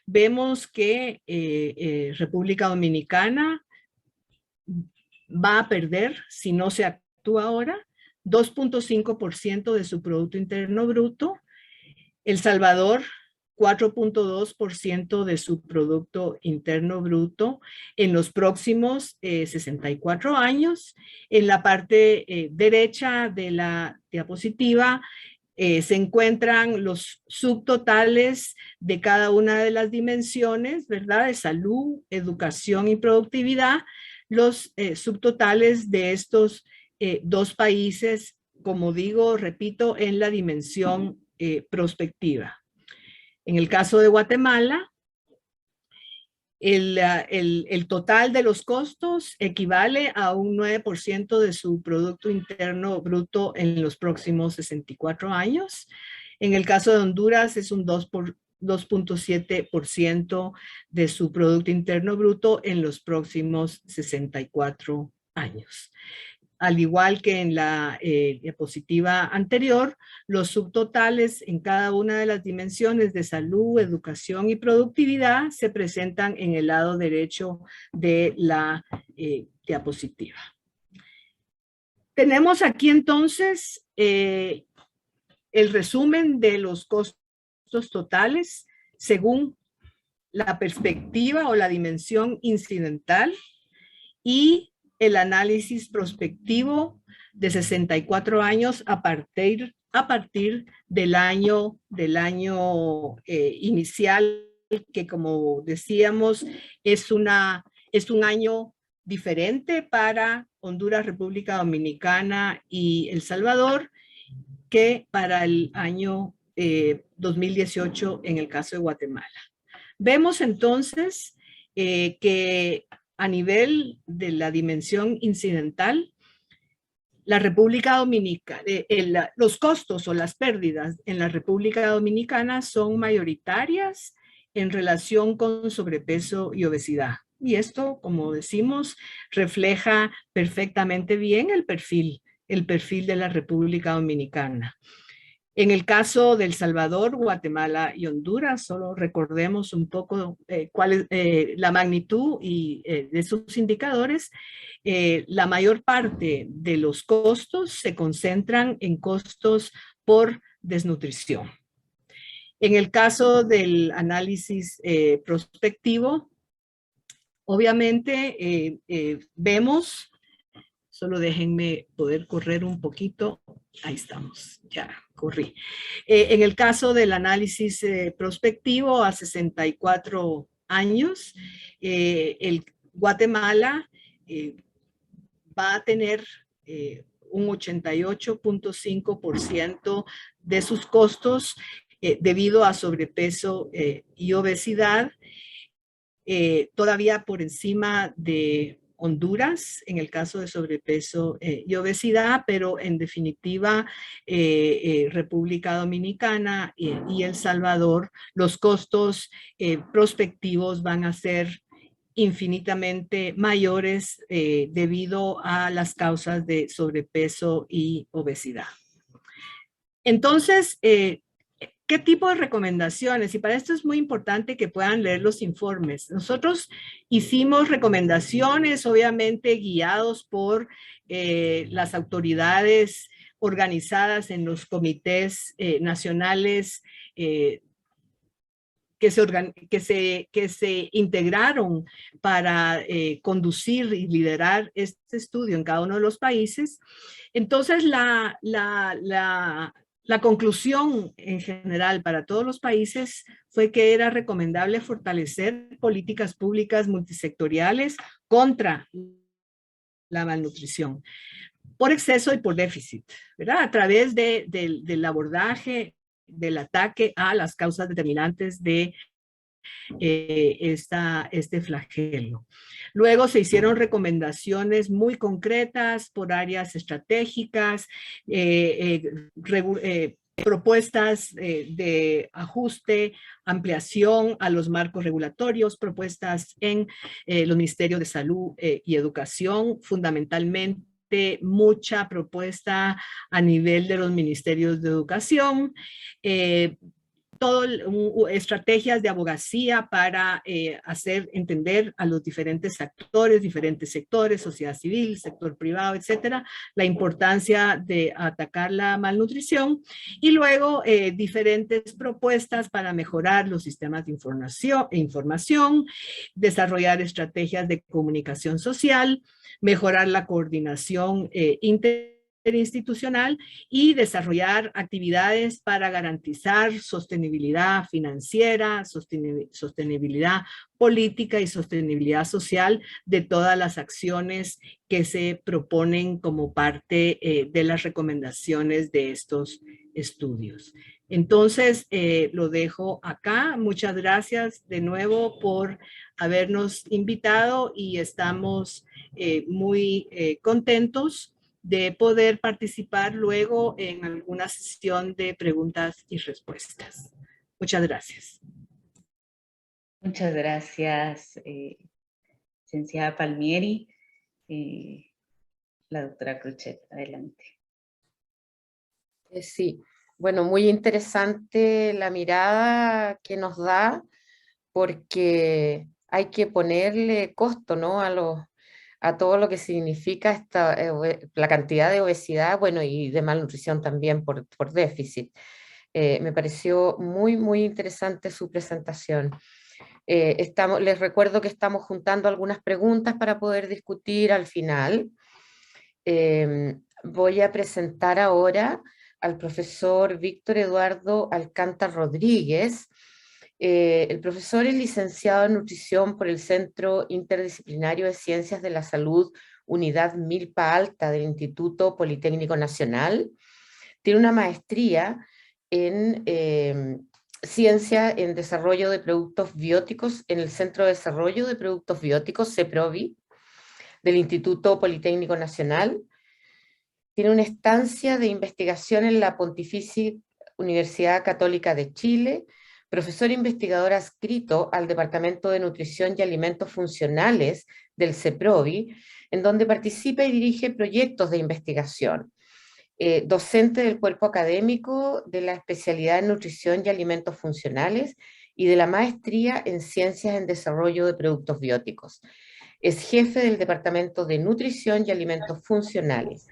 Vemos que República Dominicana va a perder, si no se actúa ahora, 2.5% de su Producto Interno Bruto. El Salvador, 4.2% de su Producto Interno Bruto en los próximos 64 años. En la parte derecha de la diapositiva se encuentran los subtotales de cada una de las dimensiones, ¿verdad? De salud, educación y productividad. Los subtotales de estos dos países, como digo, repito, en la dimensión prospectiva. En el caso de Guatemala, el total de los costos equivale a un 9% de su Producto Interno Bruto en los próximos 64 años. En el caso de Honduras es un 2.7% de su Producto Interno Bruto en los próximos 64 años. Al igual que en la diapositiva anterior, los subtotales en cada una de las dimensiones de salud, educación y productividad se presentan en el lado derecho de la diapositiva. Tenemos aquí entonces el resumen de los costos totales según la perspectiva o la dimensión incidental y el análisis prospectivo de 64 años a partir del año inicial, que como decíamos es un año diferente para Honduras, República Dominicana y El Salvador que para el año 2018 en el caso de Guatemala. Vemos entonces que a nivel de la dimensión incidental, la República Dominicana, los costos o las pérdidas en la República Dominicana son mayoritarias en relación con sobrepeso y obesidad. Y esto, como decimos, refleja perfectamente bien el perfil de la República Dominicana. En el caso de El Salvador, Guatemala y Honduras, solo recordemos un poco cuál es la magnitud de sus indicadores. La mayor parte de los costos se concentran en costos por desnutrición. En el caso del análisis prospectivo, obviamente vemos, solo déjenme poder correr un poquito, ahí estamos, ya corrí. En el caso del análisis prospectivo a 64 años, el Guatemala va a tener un 88.5% de sus costos debido a sobrepeso y obesidad, todavía por encima de Honduras en el caso de sobrepeso y obesidad, pero en definitiva República Dominicana y El Salvador, los costos prospectivos van a ser infinitamente mayores debido a las causas de sobrepeso y obesidad. Entonces, ¿qué tipo de recomendaciones? Y para esto es muy importante que puedan leer los informes. Nosotros hicimos recomendaciones, obviamente guiados por las autoridades organizadas en los comités nacionales que se integraron para conducir y liderar este estudio en cada uno de los países. Entonces, la conclusión en general para todos los países fue que era recomendable fortalecer políticas públicas multisectoriales contra la malnutrición por exceso y por déficit, ¿verdad? A través del abordaje, del ataque a las causas determinantes de este flagelo. Luego se hicieron recomendaciones muy concretas por áreas estratégicas, propuestas de ajuste, ampliación a los marcos regulatorios, propuestas en los ministerios de salud y educación, fundamentalmente mucha propuesta a nivel de los ministerios de educación, estrategias de abogacía para hacer entender a los diferentes actores, diferentes sectores, sociedad civil, sector privado, etcétera, la importancia de atacar la malnutrición y luego diferentes propuestas para mejorar los sistemas de información, desarrollar estrategias de comunicación social, mejorar la coordinación interinstitucional y desarrollar actividades para garantizar sostenibilidad financiera, sostenibilidad política y sostenibilidad social de todas las acciones que se proponen como parte de las recomendaciones de estos estudios. Entonces, lo dejo acá. Muchas gracias de nuevo por habernos invitado y estamos muy contentos de poder participar luego en alguna sesión de preguntas y respuestas. Muchas gracias. Muchas gracias, licenciada Palmieri. La doctora Cruchet, adelante. Sí, bueno, muy interesante la mirada que nos da, porque hay que ponerle costo, ¿no? a todo lo que significa la cantidad de obesidad, bueno, y de malnutrición también por déficit. Me pareció muy, muy interesante su presentación. Les recuerdo que estamos juntando algunas preguntas para poder discutir al final. voy a presentar ahora al profesor Víctor Eduardo Alcántar Rodríguez. El profesor es licenciado en nutrición por el Centro Interdisciplinario de Ciencias de la Salud, Unidad Milpa Alta del Instituto Politécnico Nacional. Tiene una maestría en Ciencia en Desarrollo de Productos Bióticos en el Centro de Desarrollo de Productos Bióticos, CEPROBI, del Instituto Politécnico Nacional. Tiene una estancia de investigación en la Pontificia Universidad Católica de Chile, profesor investigador adscrito al Departamento de Nutrición y Alimentos Funcionales del CEPROBI, en donde participa y dirige proyectos de investigación. Docente del cuerpo académico de la especialidad en Nutrición y Alimentos Funcionales y de la maestría en Ciencias en Desarrollo de Productos Bióticos. Es jefe del Departamento de Nutrición y Alimentos Funcionales,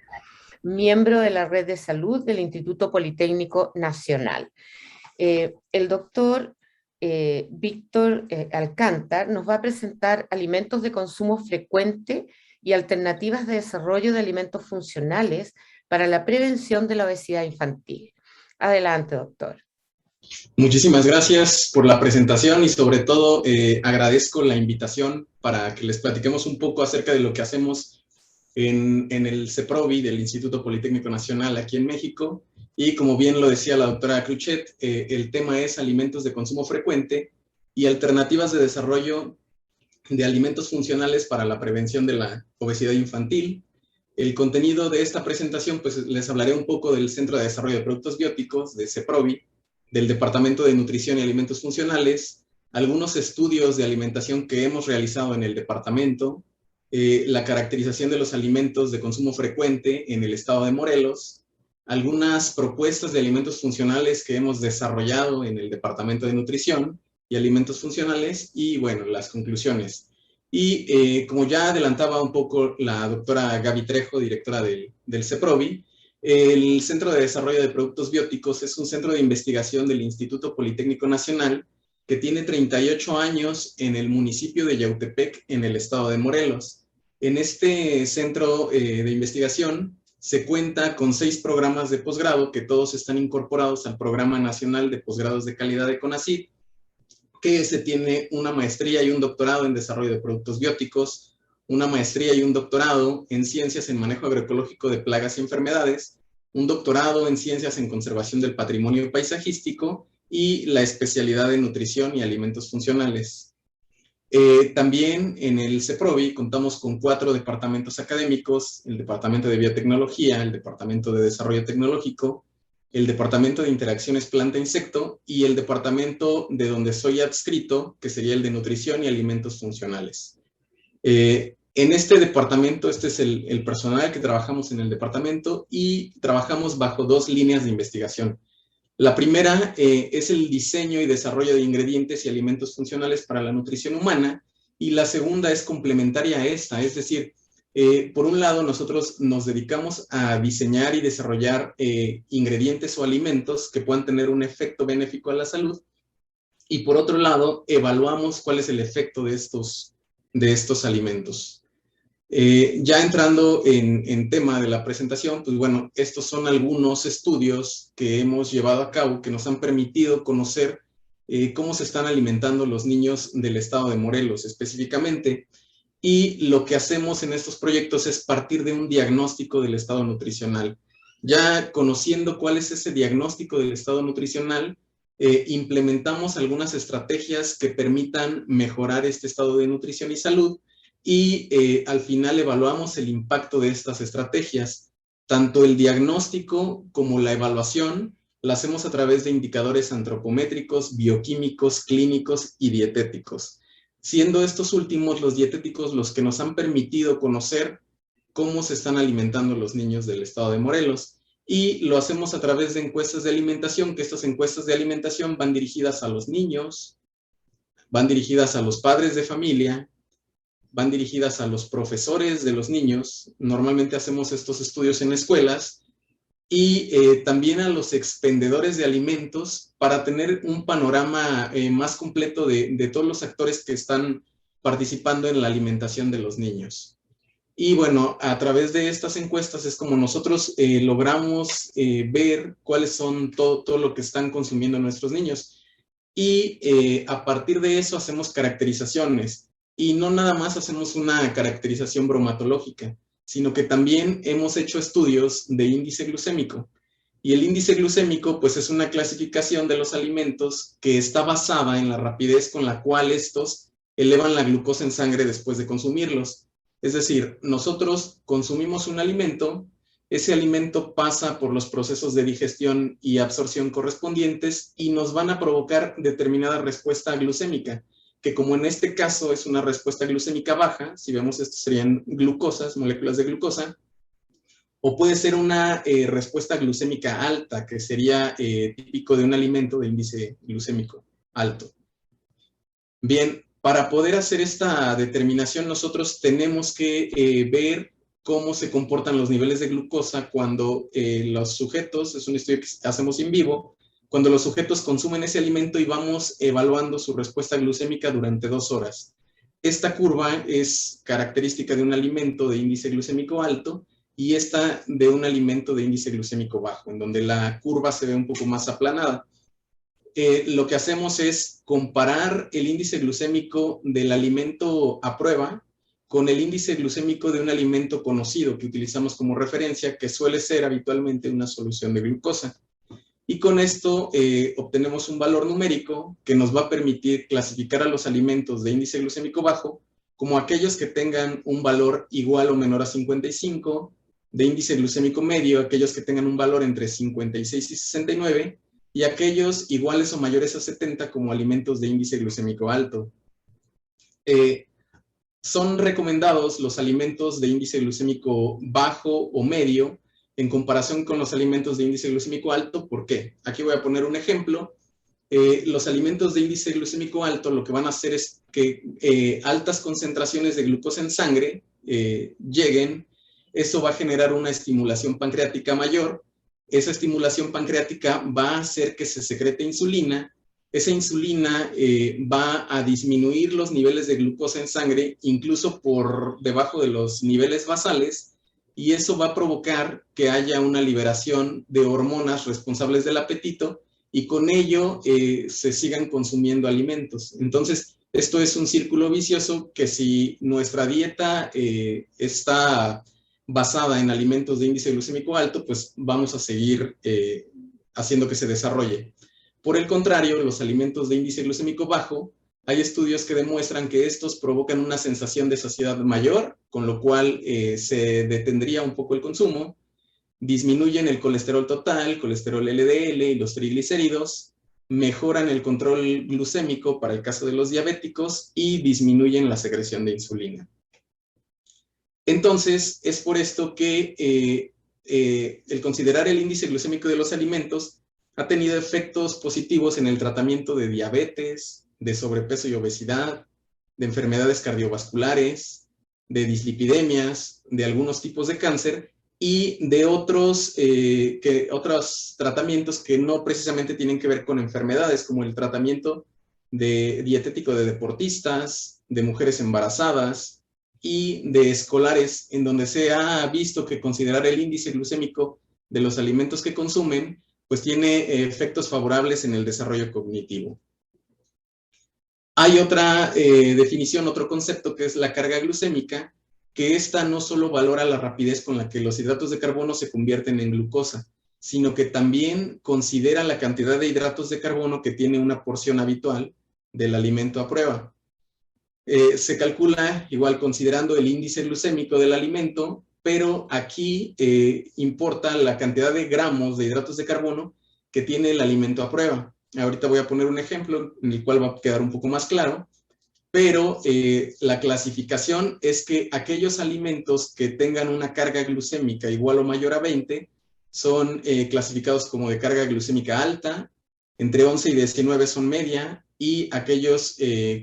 miembro de la Red de Salud del Instituto Politécnico Nacional. El doctor Víctor Alcántar nos va a presentar alimentos de consumo frecuente y alternativas de desarrollo de alimentos funcionales para la prevención de la obesidad infantil. Adelante, doctor. Muchísimas gracias por la presentación y sobre todo agradezco la invitación para que les platiquemos un poco acerca de lo que hacemos en el CEPROBI del Instituto Politécnico Nacional aquí en México. Y como bien lo decía la doctora Cruchet, el tema es alimentos de consumo frecuente y alternativas de desarrollo de alimentos funcionales para la prevención de la obesidad infantil. El contenido de esta presentación, pues les hablaré un poco del Centro de Desarrollo de Productos Bióticos, de CEPROBI, del Departamento de Nutrición y Alimentos Funcionales, algunos estudios de alimentación que hemos realizado en el departamento, la caracterización de los alimentos de consumo frecuente en el estado de Morelos, algunas propuestas de alimentos funcionales que hemos desarrollado en el Departamento de Nutrición y Alimentos Funcionales y, bueno, las conclusiones. Y como ya adelantaba un poco la doctora Gaby Trejo, directora del CEPROBI, el Centro de Desarrollo de Productos Bióticos es un centro de investigación del Instituto Politécnico Nacional que tiene 38 años en el municipio de Yautepec, en el estado de Morelos. En este centro de investigación se cuenta con 6 programas de posgrado que todos están incorporados al Programa Nacional de Posgrados de Calidad de CONACYT, que se tiene una maestría y un doctorado en Desarrollo de Productos Bióticos, una maestría y un doctorado en Ciencias en Manejo Agroecológico de Plagas y Enfermedades, un doctorado en Ciencias en Conservación del Patrimonio Paisajístico y la especialidad en Nutrición y Alimentos Funcionales. También en el CEPROBI contamos con 4 departamentos académicos: el Departamento de Biotecnología, el Departamento de Desarrollo Tecnológico, el Departamento de Interacciones Planta-Insecto y el departamento de donde soy adscrito, que sería el de Nutrición y Alimentos Funcionales. En este departamento, este es el personal que trabajamos en el departamento y trabajamos bajo 2 líneas de investigación. La primera es el diseño y desarrollo de ingredientes y alimentos funcionales para la nutrición humana, y la segunda es complementaria a esta, es decir, por un lado nosotros nos dedicamos a diseñar y desarrollar ingredientes o alimentos que puedan tener un efecto benéfico a la salud, y por otro lado evaluamos cuál es el efecto de estos alimentos. Ya entrando en tema de la presentación, pues bueno, estos son algunos estudios que hemos llevado a cabo que nos han permitido conocer cómo se están alimentando los niños del estado de Morelos específicamente, y lo que hacemos en estos proyectos es partir de un diagnóstico del estado nutricional. Ya conociendo cuál es ese diagnóstico del estado nutricional, implementamos algunas estrategias que permitan mejorar este estado de nutrición y salud, y al final evaluamos el impacto de estas estrategias. Tanto el diagnóstico como la evaluación la hacemos a través de indicadores antropométricos, bioquímicos, clínicos y dietéticos, siendo estos últimos, los dietéticos, los que nos han permitido conocer cómo se están alimentando los niños del estado de Morelos. Y lo hacemos a través de encuestas de alimentación, que estas encuestas de alimentación van dirigidas a los niños, van dirigidas a los padres de familia, van dirigidas a los profesores de los niños. Normalmente hacemos estos estudios en escuelas, y también a los expendedores de alimentos para tener un panorama más completo de todos los actores que están participando en la alimentación de los niños. Y bueno, a través de estas encuestas es como nosotros logramos ver cuáles son todo lo que están consumiendo nuestros niños. Y a partir de eso hacemos caracterizaciones. Y no nada más hacemos una caracterización bromatológica, sino que también hemos hecho estudios de índice glucémico. Y el índice glucémico, pues, es una clasificación de los alimentos que está basada en la rapidez con la cual estos elevan la glucosa en sangre después de consumirlos. Es decir, nosotros consumimos un alimento, ese alimento pasa por los procesos de digestión y absorción correspondientes y nos van a provocar determinada respuesta glucémica, que como en este caso es una respuesta glucémica baja, si vemos estos serían glucosas, moléculas de glucosa, o puede ser una respuesta glucémica alta, que sería típico de un alimento de índice glucémico alto. Bien, para poder hacer esta determinación nosotros tenemos que ver cómo se comportan los niveles de glucosa cuando los sujetos, es un estudio que hacemos en vivo, cuando los sujetos consumen ese alimento y vamos evaluando su respuesta glucémica durante 2 horas. Esta curva es característica de un alimento de índice glucémico alto y esta de un alimento de índice glucémico bajo, en donde la curva se ve un poco más aplanada. Lo que hacemos es comparar el índice glucémico del alimento a prueba con el índice glucémico de un alimento conocido que utilizamos como referencia, que suele ser habitualmente una solución de glucosa. Y con esto obtenemos un valor numérico que nos va a permitir clasificar a los alimentos de índice glucémico bajo como aquellos que tengan un valor igual o menor a 55, de índice glucémico medio, aquellos que tengan un valor entre 56 y 69, y aquellos iguales o mayores a 70 como alimentos de índice glucémico alto. Son recomendados los alimentos de índice glucémico bajo o medio en comparación con los alimentos de índice glucémico alto. ¿Por qué? Aquí voy a poner un ejemplo. Los alimentos de índice glucémico alto lo que van a hacer es que altas concentraciones de glucosa en sangre lleguen. Eso va a generar una estimulación pancreática mayor. Esa estimulación pancreática va a hacer que se secrete insulina. Esa insulina va a disminuir los niveles de glucosa en sangre, incluso por debajo de los niveles basales, y eso va a provocar que haya una liberación de hormonas responsables del apetito, y con ello se sigan consumiendo alimentos. Entonces, esto es un círculo vicioso que si nuestra dieta está basada en alimentos de índice glucémico alto, pues vamos a seguir haciendo que se desarrolle. Por el contrario, los alimentos de índice glucémico bajo, hay estudios que demuestran que estos provocan una sensación de saciedad mayor, con lo cual se detendría un poco el consumo, disminuyen el colesterol total, colesterol LDL y los triglicéridos, mejoran el control glucémico para el caso de los diabéticos y disminuyen la secreción de insulina. Entonces, es por esto que el considerar el índice glucémico de los alimentos ha tenido efectos positivos en el tratamiento de diabetes, de sobrepeso y obesidad, de enfermedades cardiovasculares, de dislipidemias, de algunos tipos de cáncer y de otros tratamientos que no precisamente tienen que ver con enfermedades, como el tratamiento dietético de deportistas, de mujeres embarazadas y de escolares, en donde se ha visto que considerar el índice glucémico de los alimentos que consumen pues tiene efectos favorables en el desarrollo cognitivo. Hay otra definición, otro concepto que es la carga glucémica, que esta no solo valora la rapidez con la que los hidratos de carbono se convierten en glucosa, sino que también considera la cantidad de hidratos de carbono que tiene una porción habitual del alimento a prueba. Se calcula igual considerando el índice glucémico del alimento, pero aquí importa la cantidad de gramos de hidratos de carbono que tiene el alimento a prueba. Ahorita voy a poner un ejemplo en el cual va a quedar un poco más claro, pero la clasificación es que aquellos alimentos que tengan una carga glucémica igual o mayor a 20 son clasificados como de carga glucémica alta, entre 11 y 19 son media, y aquellos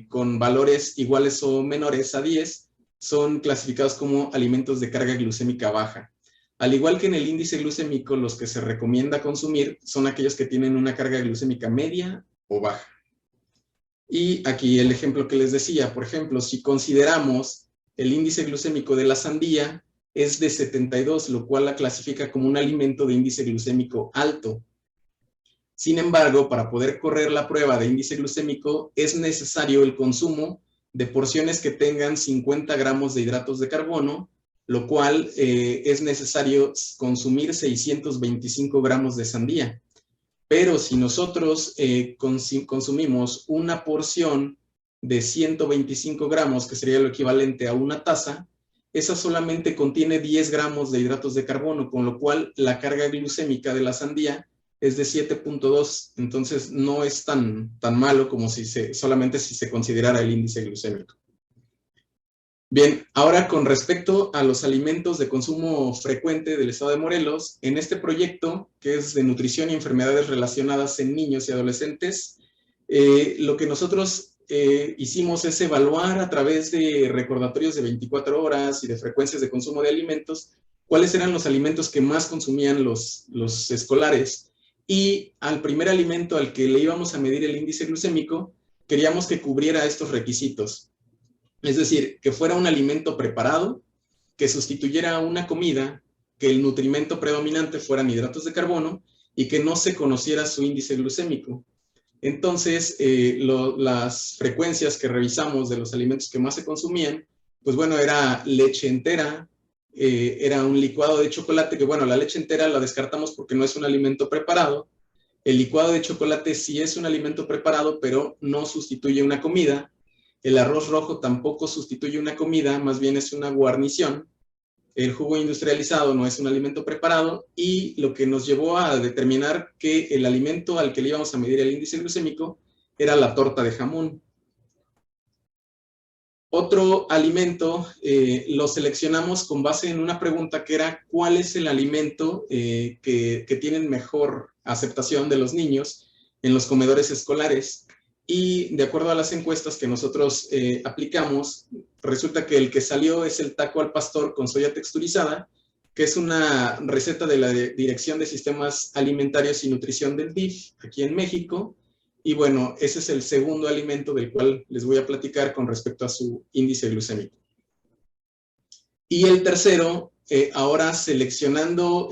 con valores iguales o menores a 10 son clasificados como alimentos de carga glucémica baja. Al igual que en el índice glucémico, los que se recomienda consumir son aquellos que tienen una carga glucémica media o baja. Y aquí el ejemplo que les decía, por ejemplo, si consideramos el índice glucémico de la sandía es de 72, lo cual la clasifica como un alimento de índice glucémico alto. Sin embargo, para poder correr la prueba de índice glucémico es necesario el consumo de porciones que tengan 50 gramos de hidratos de carbono, lo cual es necesario consumir 625 gramos de sandía. Pero si nosotros consumimos una porción de 125 gramos, que sería lo equivalente a una taza, esa solamente contiene 10 gramos de hidratos de carbono, con lo cual la carga glucémica de la sandía es de 7.2, entonces no es tan malo como solamente si se considerara el índice glucémico. Bien, ahora con respecto a los alimentos de consumo frecuente del estado de Morelos, en este proyecto, que es de nutrición y enfermedades relacionadas en niños y adolescentes, lo que nosotros hicimos es evaluar a través de recordatorios de 24 horas y de frecuencias de consumo de alimentos, cuáles eran los alimentos que más consumían los escolares. Y al primer alimento al que le íbamos a medir el índice glucémico, queríamos que cubriera estos requisitos. Es decir, que fuera un alimento preparado, que sustituyera una comida, que el nutrimento predominante fueran hidratos de carbono y que no se conociera su índice glucémico. Entonces, las frecuencias que revisamos de los alimentos que más se consumían, pues bueno, era leche entera, era un licuado de chocolate, que bueno, la leche entera la descartamos porque no es un alimento preparado. El licuado de chocolate sí es un alimento preparado, pero no sustituye una comida. El arroz rojo tampoco sustituye una comida, más bien es una guarnición. El jugo industrializado no es un alimento preparado, y lo que nos llevó a determinar que el alimento al que le íbamos a medir el índice glucémico era la torta de jamón. Otro alimento lo seleccionamos con base en una pregunta que era ¿cuál es el alimento que tienen mejor aceptación de los niños en los comedores escolares? Y de acuerdo a las encuestas que nosotros aplicamos, resulta que el que salió es el taco al pastor con soya texturizada, que es una receta de la Dirección de Sistemas Alimentarios y Nutrición del DIF, aquí en México. Y bueno, ese es el segundo alimento del cual les voy a platicar con respecto a su índice glucémico. Y el tercero, ahora seleccionando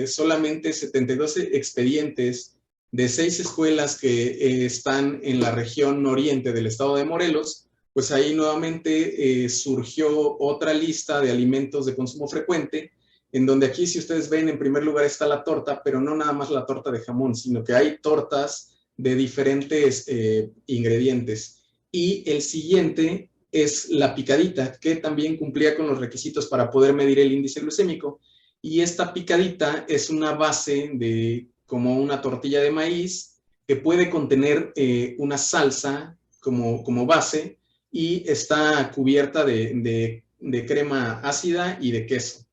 solamente 72 expedientes de 6 escuelas que están en la región oriente del estado de Morelos, pues ahí nuevamente surgió otra lista de alimentos de consumo frecuente, en donde aquí, si ustedes ven, en primer lugar está la torta, pero no nada más la torta de jamón, sino que hay tortas de diferentes ingredientes. Y el siguiente es la picadita, que también cumplía con los requisitos para poder medir el índice glucémico. Y esta picadita es una base de como una tortilla de maíz que puede contener una salsa como base, y está cubierta de crema ácida y de queso.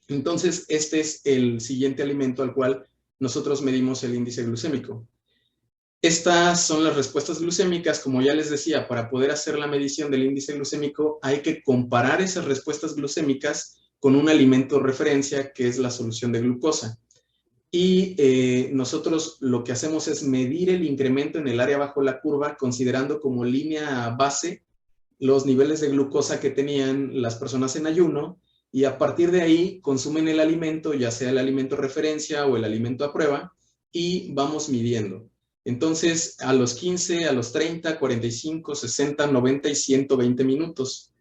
Entonces, este es el siguiente alimento al cual nosotros medimos el índice glucémico. Estas son las respuestas glucémicas. Como ya les decía, para poder hacer la medición del índice glucémico hay que comparar esas respuestas glucémicas con un alimento de referencia, que es la solución de glucosa. Y nosotros lo que hacemos es medir el incremento en el área bajo la curva, considerando como línea base los niveles de glucosa que tenían las personas en ayuno, y a partir de ahí consumen el alimento, ya sea el alimento referencia o el alimento a prueba, y vamos midiendo. Entonces, a los 15, a los 30, 45, 60, 90 y 120 minutos.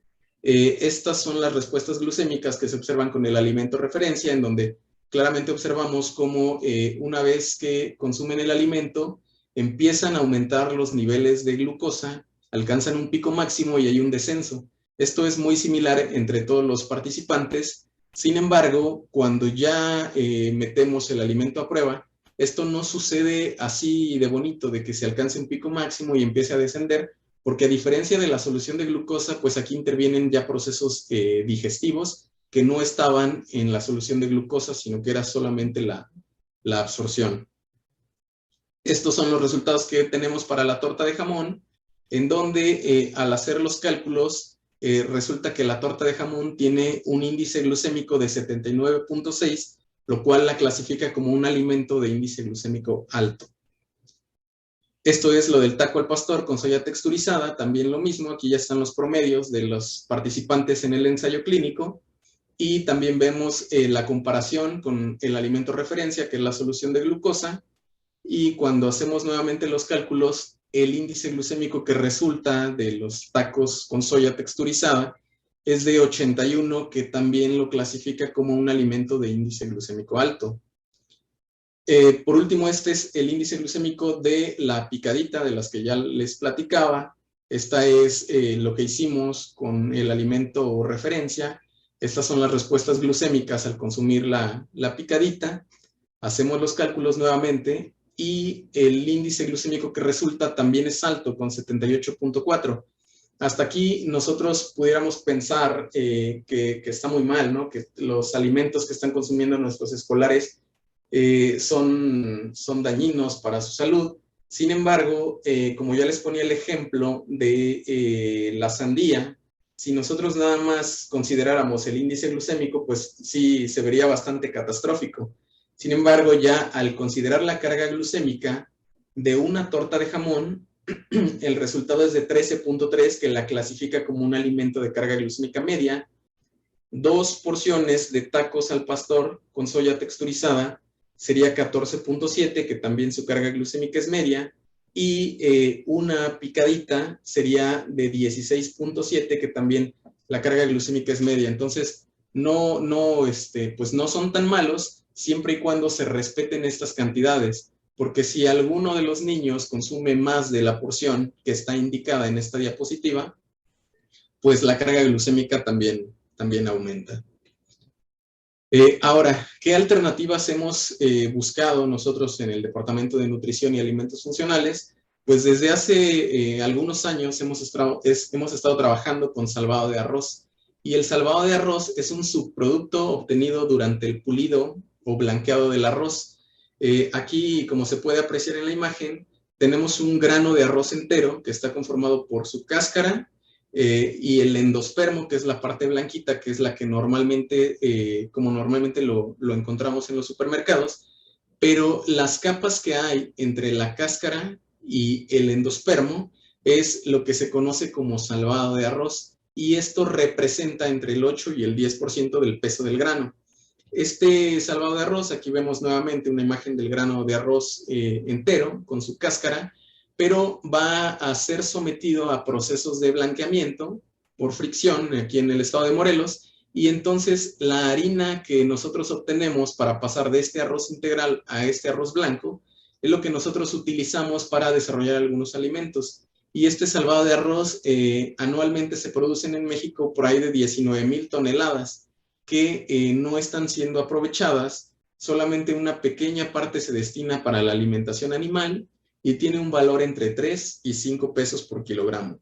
Estas son las respuestas glucémicas que se observan con el alimento referencia, en donde claramente observamos cómo una vez que consumen el alimento, empiezan a aumentar los niveles de glucosa, alcanzan un pico máximo y hay un descenso. Esto es muy similar entre todos los participantes. Sin embargo, cuando ya metemos el alimento a prueba, esto no sucede así de bonito, de que se alcance un pico máximo y empiece a descender, porque a diferencia de la solución de glucosa, pues aquí intervienen ya procesos digestivos que no estaban en la solución de glucosa, sino que era solamente la absorción. Estos son los resultados que tenemos para la torta de jamón, en donde al hacer los cálculos, resulta que la torta de jamón tiene un índice glucémico de 79.6, lo cual la clasifica como un alimento de índice glucémico alto. Esto es lo del taco al pastor con soya texturizada, también lo mismo, aquí ya están los promedios de los participantes en el ensayo clínico, y también vemos la comparación con el alimento referencia, que es la solución de glucosa, y cuando hacemos nuevamente los cálculos, el índice glucémico que resulta de los tacos con soya texturizada es de 81, que también lo clasifica como un alimento de índice glucémico alto. Por último, este es el índice glucémico de la picadita, de las que ya les platicaba. Esta es lo que hicimos con el alimento referencia. Estas son las respuestas glucémicas al consumir la picadita. Hacemos los cálculos nuevamente y el índice glucémico que resulta también es alto, con 78.4. Hasta aquí nosotros pudiéramos pensar que está muy mal, ¿no? Que los alimentos que están consumiendo nuestros escolares son dañinos para su salud. Sin embargo, como ya les ponía el ejemplo de la sandía, si nosotros nada más consideráramos el índice glucémico, pues sí se vería bastante catastrófico. Sin embargo, ya al considerar la carga glucémica de una torta de jamón, el resultado es de 13.3, que la clasifica como un alimento de carga glucémica media. 2 porciones de tacos al pastor con soya texturizada sería 14.7, que también su carga glucémica es media, y una picadita sería de 16.7, que también la carga glucémica es media. Entonces, pues no son tan malos, siempre y cuando se respeten estas cantidades, porque si alguno de los niños consume más de la porción que está indicada en esta diapositiva, pues la carga glucémica también aumenta. Ahora, ¿qué alternativas hemos buscado nosotros en el Departamento de Nutrición y Alimentos Funcionales? Pues desde hace algunos años hemos estado trabajando con salvado de arroz, y el salvado de arroz es un subproducto obtenido durante el pulido o blanqueado del arroz. Aquí, como se puede apreciar en la imagen, tenemos un grano de arroz entero que está conformado por su cáscara y el endospermo, que es la parte blanquita, que es la que normalmente, como normalmente lo encontramos en los supermercados, pero las capas que hay entre la cáscara y el endospermo es lo que se conoce como salvado de arroz, y esto representa entre el 8 y el 10% del peso del grano. Este salvado de arroz, aquí vemos nuevamente una imagen del grano de arroz entero con su cáscara, pero va a ser sometido a procesos de blanqueamiento por fricción aquí en el estado de Morelos, y entonces la harina que nosotros obtenemos para pasar de este arroz integral a este arroz blanco es lo que nosotros utilizamos para desarrollar algunos alimentos. Y este salvado de arroz anualmente se producen en México por ahí de 19,000 toneladas que no están siendo aprovechadas. Solamente una pequeña parte se destina para la alimentación animal y tiene un valor entre 3 y 5 pesos por kilogramo.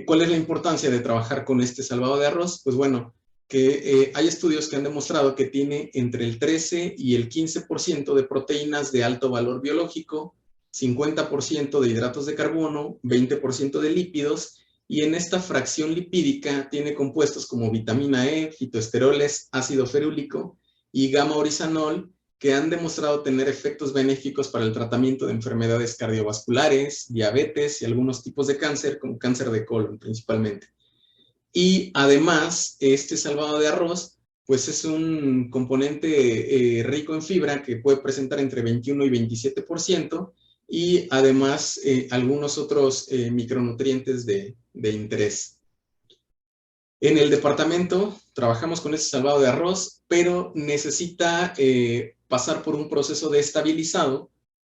¿Cuál es la importancia de trabajar con este salvado de arroz? Pues bueno, que hay estudios que han demostrado que tiene entre el 13 y el 15% de proteínas de alto valor biológico, 50% de hidratos de carbono, 20% de lípidos, y en esta fracción lipídica tiene compuestos como vitamina E, fitoesteroles, ácido ferúlico y gamma-orizanol, que han demostrado tener efectos benéficos para el tratamiento de enfermedades cardiovasculares, diabetes y algunos tipos de cáncer, como cáncer de colon principalmente. Y además, este salvado de arroz, pues es un componente rico en fibra que puede presentar entre 21 y 27%, y además algunos otros micronutrientes de interés. En el departamento trabajamos con este salvado de arroz, pero necesita pasar por un proceso de estabilizado,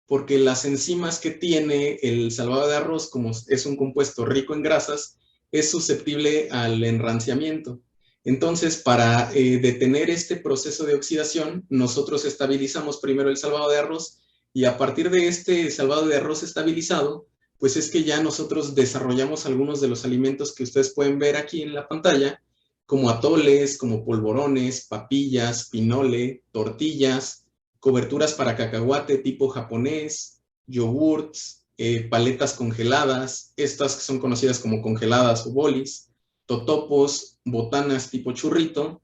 porque las enzimas que tiene el salvado de arroz, como es un compuesto rico en grasas, es susceptible al enranciamiento. Entonces, para detener este proceso de oxidación, nosotros estabilizamos primero el salvado de arroz, y a partir de este salvado de arroz estabilizado, pues es que ya nosotros desarrollamos algunos de los alimentos que ustedes pueden ver aquí en la pantalla, como atoles, como polvorones, papillas, pinole, tortillas, coberturas para cacahuate tipo japonés, yogurts, paletas congeladas, estas que son conocidas como congeladas o bolis, totopos, botanas tipo churrito,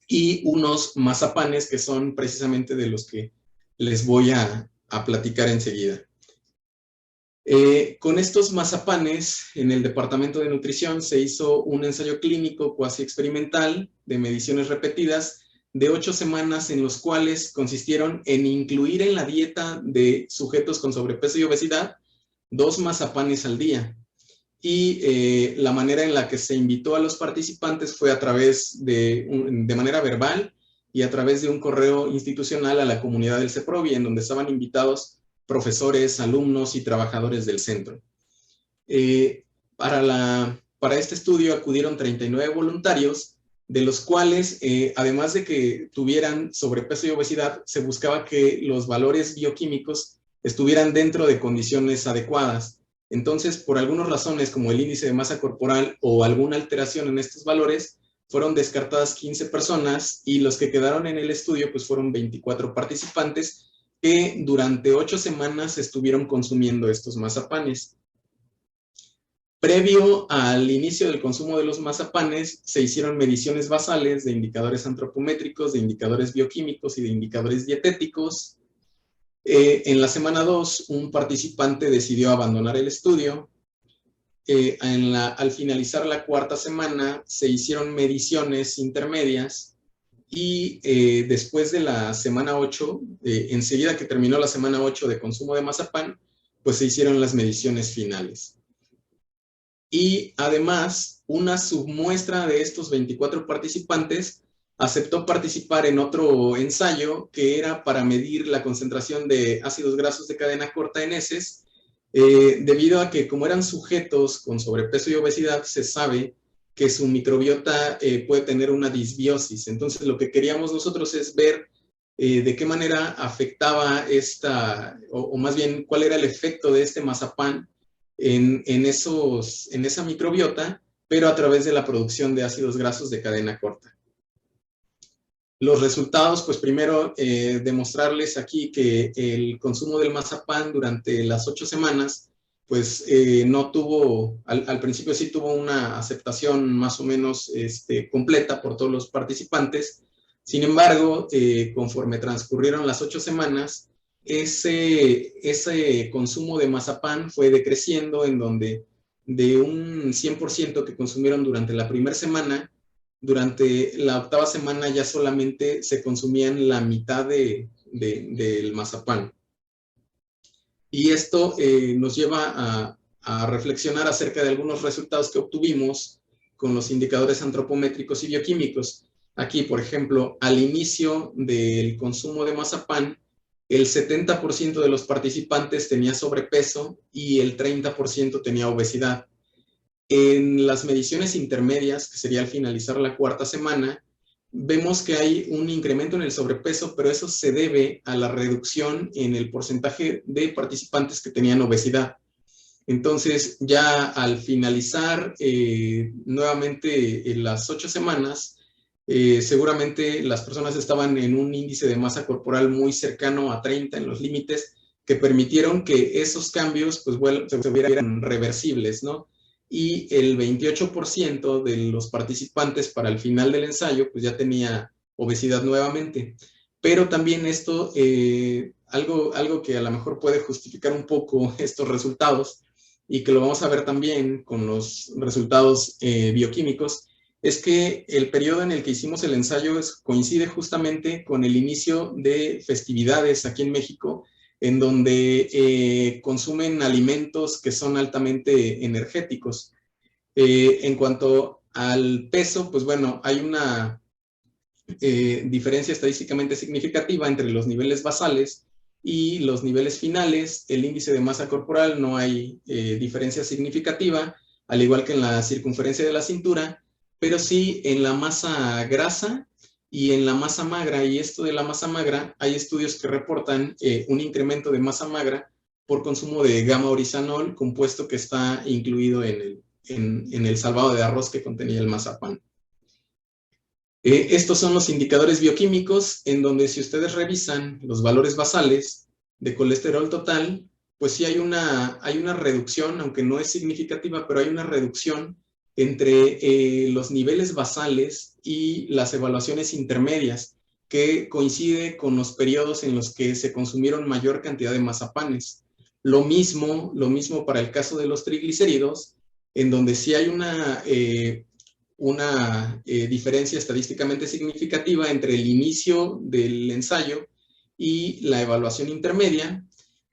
y unos mazapanes que son precisamente de los que les voy a a platicar enseguida. Con estos mazapanes, en el Departamento de Nutrición se hizo un ensayo clínico cuasi experimental de mediciones repetidas de 8 semanas, en los cuales consistieron en incluir en la dieta de sujetos con sobrepeso y obesidad 2 mazapanes al día. Y la manera en la que se invitó a los participantes fue a través de manera verbal y a través de un correo institucional a la comunidad del CEPROVI, en donde estaban invitados profesores, alumnos y trabajadores del centro. Para este estudio acudieron 39 voluntarios, de los cuales, además de que tuvieran sobrepeso y obesidad, se buscaba que los valores bioquímicos estuvieran dentro de condiciones adecuadas. Entonces, por algunas razones, como el índice de masa corporal o alguna alteración en estos valores, fueron descartadas 15 personas, y los que quedaron en el estudio pues fueron 24 participantes que durante 8 semanas estuvieron consumiendo estos mazapanes. Previo al inicio del consumo de los mazapanes, se hicieron mediciones basales de indicadores antropométricos, de indicadores bioquímicos y de indicadores dietéticos. En la semana 2, un participante decidió abandonar el estudio. Al finalizar la 4ª semana, se hicieron mediciones intermedias, y después de la semana 8, enseguida que terminó la semana 8 de consumo de mazapán, pues se hicieron las mediciones finales. Y además, una submuestra de estos 24 participantes aceptó participar en otro ensayo que era para medir la concentración de ácidos grasos de cadena corta en heces, debido a que, como eran sujetos con sobrepeso y obesidad, se sabe que su microbiota puede tener una disbiosis. Entonces, lo que queríamos nosotros es ver de qué manera afectaba o más bien, cuál era el efecto de este mazapán en esa microbiota, pero a través de la producción de ácidos grasos de cadena corta. Los resultados, pues primero demostrarles aquí que el consumo del mazapán durante las 8 semanas, pues no tuvo, al principio sí tuvo una aceptación más o menos completa por todos los participantes. Sin embargo, conforme transcurrieron las 8 semanas, ese consumo de mazapán fue decreciendo, en donde de un 100% que consumieron durante la primera semana, durante la 8ª semana ya solamente se consumían la mitad del mazapán. Y esto nos lleva a reflexionar acerca de algunos resultados que obtuvimos con los indicadores antropométricos y bioquímicos. Aquí, por ejemplo, al inicio del consumo de mazapán, el 70% de los participantes tenía sobrepeso y el 30% tenía obesidad. En las mediciones intermedias, que sería al finalizar la 4ª semana, vemos que hay un incremento en el sobrepeso, pero eso se debe a la reducción en el porcentaje de participantes que tenían obesidad. Entonces, ya al finalizar nuevamente en las 8 semanas, seguramente las personas estaban en un índice de masa corporal muy cercano a 30 en los límites que permitieron que esos cambios pues, se vieran reversibles, ¿no? Y el 28% de los participantes para el final del ensayo pues ya tenía obesidad nuevamente. Pero también esto, algo que a lo mejor puede justificar un poco estos resultados, y que lo vamos a ver también con los resultados bioquímicos, es que el periodo en el que hicimos el ensayo coincide justamente con el inicio de festividades aquí en México, en donde consumen alimentos que son altamente energéticos. En cuanto al peso, pues bueno, hay una diferencia estadísticamente significativa entre los niveles basales y los niveles finales. El índice de masa corporal no hay diferencia significativa, al igual que en la circunferencia de la cintura, pero sí en la masa grasa y en la masa magra. Y esto de la masa magra, hay estudios que reportan un incremento de masa magra por consumo de gamma-orizanol, compuesto que está incluido en el salvado de arroz que contenía el mazapán. Estos son los indicadores bioquímicos, en donde si ustedes revisan los valores basales de colesterol total, pues sí hay una reducción, aunque no es significativa, pero hay una reducción entre los niveles basales y las evaluaciones intermedias. que coincide con los periodos en los que se consumieron mayor cantidad de mazapanes. Lo mismo para el caso de los triglicéridos, en donde sí hay una diferencia estadísticamente significativa entre el inicio del ensayo y la evaluación intermedia,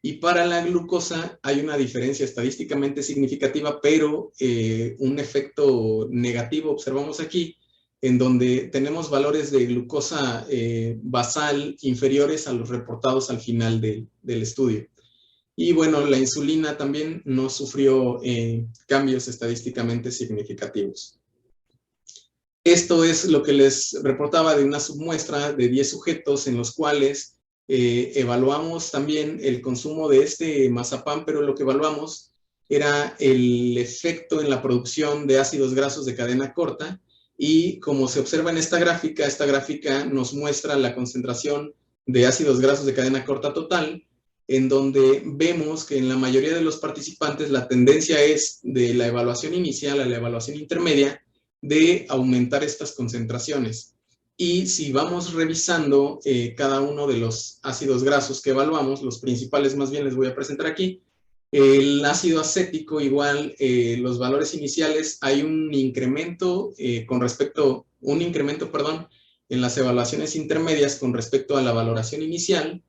y para la glucosa hay una diferencia estadísticamente significativa, pero un efecto negativo observamos aquí, en donde tenemos valores de glucosa basal inferiores a los reportados al final del estudio. Y bueno, la insulina también no sufrió cambios estadísticamente significativos. Esto es lo que les reportaba de una submuestra de 10 sujetos en los cuales evaluamos también el consumo de este mazapán, pero lo que evaluamos era el efecto en la producción de ácidos grasos de cadena corta, y como se observa en esta gráfica nos muestra la concentración de ácidos grasos de cadena corta total, en donde vemos que en la mayoría de los participantes la tendencia es de la evaluación inicial a la evaluación intermedia de aumentar estas concentraciones. Y si vamos revisando cada uno de los ácidos grasos que evaluamos, los principales más bien les voy a presentar aquí. El ácido acético, igual, los valores iniciales, hay un incremento en las evaluaciones intermedias con respecto a la valoración inicial,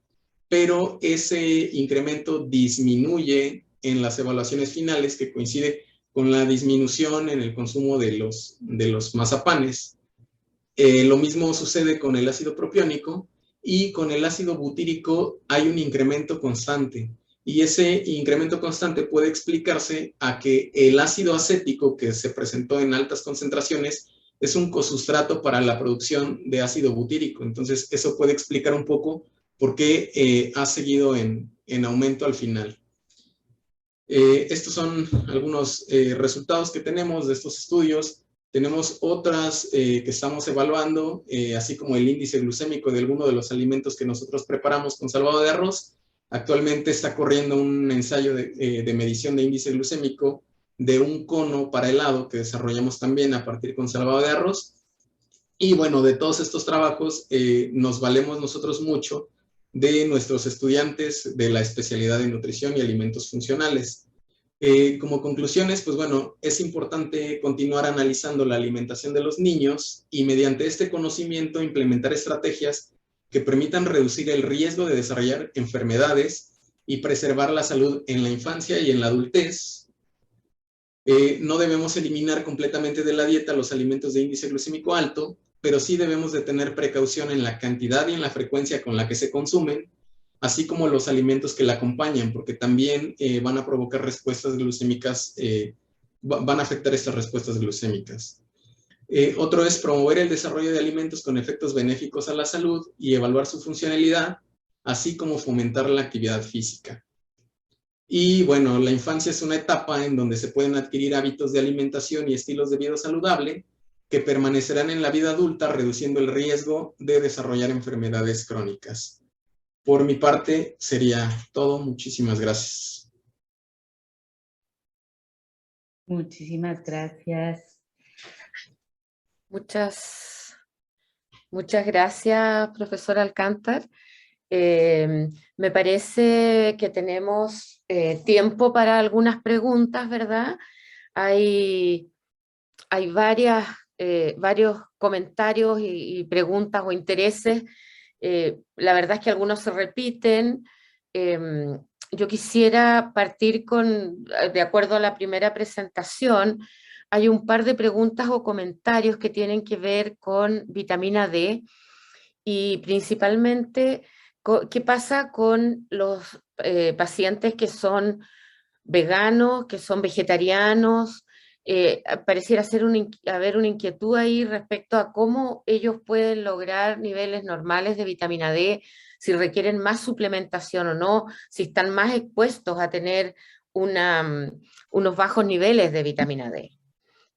pero ese incremento disminuye en las evaluaciones finales, que coincide con la disminución en el consumo de los mazapanes. Lo mismo sucede con el ácido propiónico, y con el ácido butírico hay un incremento constante. Y ese incremento constante puede explicarse a que el ácido acético, que se presentó en altas concentraciones, es un cosustrato para la producción de ácido butírico. Entonces, eso puede explicar un poco por qué ha seguido en aumento al final. Estos son algunos resultados que tenemos de estos estudios. Tenemos otras que estamos evaluando, así como el índice glucémico de alguno de los alimentos que nosotros preparamos con salvado de arroz. Actualmente está corriendo un ensayo de medición de índice glucémico de un cono para helado que desarrollamos también a partir con salvado de arroz. Y bueno, de todos estos trabajos nos valemos nosotros mucho de nuestros estudiantes de la especialidad de nutrición y alimentos funcionales. Como conclusiones, pues bueno, es importante continuar analizando la alimentación de los niños y mediante este conocimiento implementar estrategias que permitan reducir el riesgo de desarrollar enfermedades y preservar la salud en la infancia y en la adultez. No debemos eliminar completamente de la dieta los alimentos de índice glucémico alto, pero sí debemos de tener precaución en la cantidad y en la frecuencia con la que se consumen, así como los alimentos que la acompañan, porque también van a provocar respuestas glucémicas, van a afectar estas respuestas glucémicas. Otro es promover el desarrollo de alimentos con efectos benéficos a la salud y evaluar su funcionalidad, así como fomentar la actividad física. Y bueno, la infancia es una etapa en donde se pueden adquirir hábitos de alimentación y estilos de vida saludable que permanecerán en la vida adulta, reduciendo el riesgo de desarrollar enfermedades crónicas. Por mi parte, sería todo. Muchísimas gracias. Muchísimas gracias. Muchas gracias, profesor Alcántar. Me parece que tenemos tiempo para algunas preguntas, ¿verdad? Hay varios comentarios y preguntas o intereses. La verdad es que algunos se repiten. Yo quisiera partir de acuerdo a la primera presentación, hay un par de preguntas o comentarios que tienen que ver con vitamina D y principalmente qué pasa con los pacientes que son veganos, que son vegetarianos. Pareciera haber una inquietud ahí respecto a cómo ellos pueden lograr niveles normales de vitamina D, si requieren más suplementación o no, si están más expuestos a tener unos bajos niveles de vitamina D.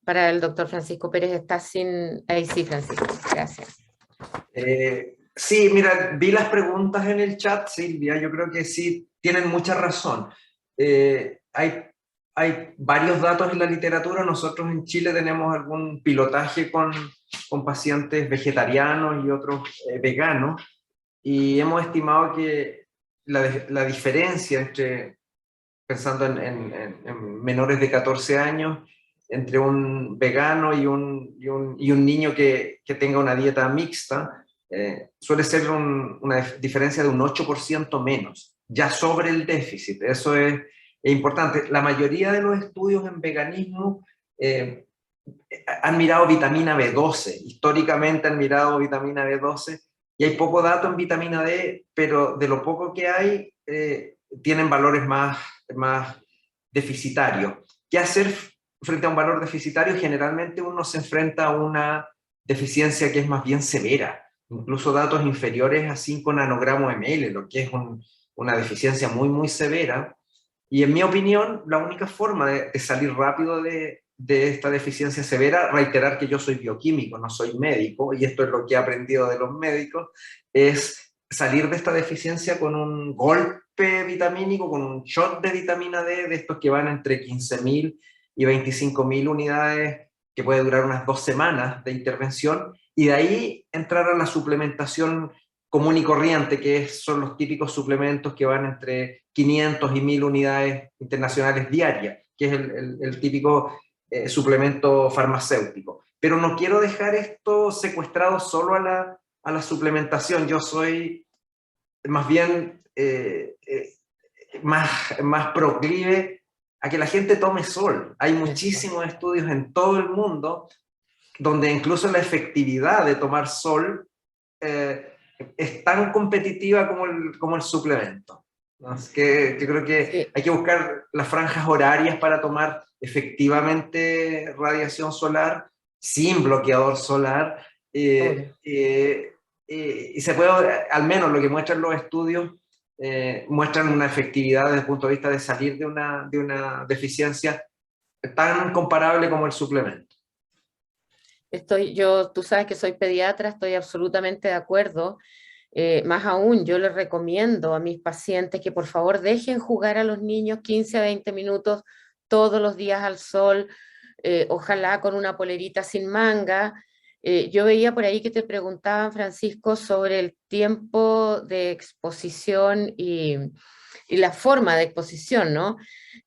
Para el doctor Francisco Pérez está sin... Ahí sí, Francisco, gracias. Sí, mira, vi las preguntas en el chat, Silvia, yo creo que sí, tienen mucha razón. Hay hay varios datos en la literatura. Nosotros en Chile tenemos algún pilotaje con pacientes vegetarianos y otros veganos, y hemos estimado que la diferencia entre, pensando en menores de 14 años, entre un vegano y un niño que tenga una dieta mixta, suele ser una diferencia de un 8% menos, ya sobre el déficit. Eso es importante. La mayoría de los estudios en veganismo han mirado vitamina B12, históricamente han mirado vitamina B12, y hay poco dato en vitamina D, pero de lo poco que hay, tienen valores más deficitarios. ¿Qué hacer frente a un valor deficitario? Generalmente uno se enfrenta a una deficiencia que es más bien severa, incluso datos inferiores a 5 nanogramos ml, lo que es una deficiencia muy severa. Y en mi opinión, la única forma de salir rápido de esta deficiencia severa, reiterar que yo soy bioquímico, no soy médico, y esto es lo que he aprendido de los médicos, es salir de esta deficiencia con un golpe vitamínico, con un shot de vitamina D, de estos que van entre 15.000 y 25.000 unidades, que puede durar unas 2 semanas de intervención, y de ahí entrar a la suplementación común y corriente, que son los típicos suplementos que van entre 500 y 1.000 unidades internacionales diarias, que es el típico suplemento farmacéutico. Pero no quiero dejar esto secuestrado solo a la suplementación. Yo soy más bien más proclive a que la gente tome sol. Hay muchísimos estudios en todo el mundo donde incluso la efectividad de tomar sol es tan competitiva como el suplemento, ¿no? Es que yo creo que hay que buscar las franjas horarias para tomar efectivamente radiación solar sin bloqueador solar, y se puede, al menos lo que muestran los estudios, muestran una efectividad desde el punto de vista de salir de una deficiencia tan comparable como el suplemento. Tú sabes que soy pediatra, estoy absolutamente de acuerdo. Más aún, yo les recomiendo a mis pacientes que por favor dejen jugar a los niños 15 a 20 minutos todos los días al sol, ojalá con una polerita sin manga. Yo veía por ahí que te preguntaban, Francisco, sobre el tiempo de exposición y la forma de exposición, ¿no?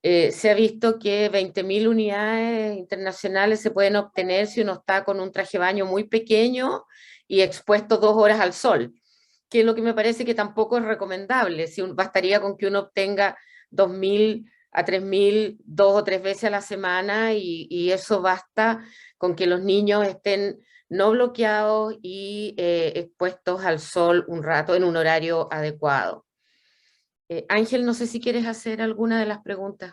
Se ha visto que 20.000 unidades internacionales se pueden obtener si uno está con un traje de baño muy pequeño y expuesto 2 horas al sol, que es lo que me parece que tampoco es recomendable. Bastaría con que uno obtenga 2.000 a 3.000 2 o 3 veces a la semana, y eso basta con que los niños estén no bloqueados y expuestos al sol un rato en un horario adecuado. Ángel, no sé si quieres hacer alguna de las preguntas.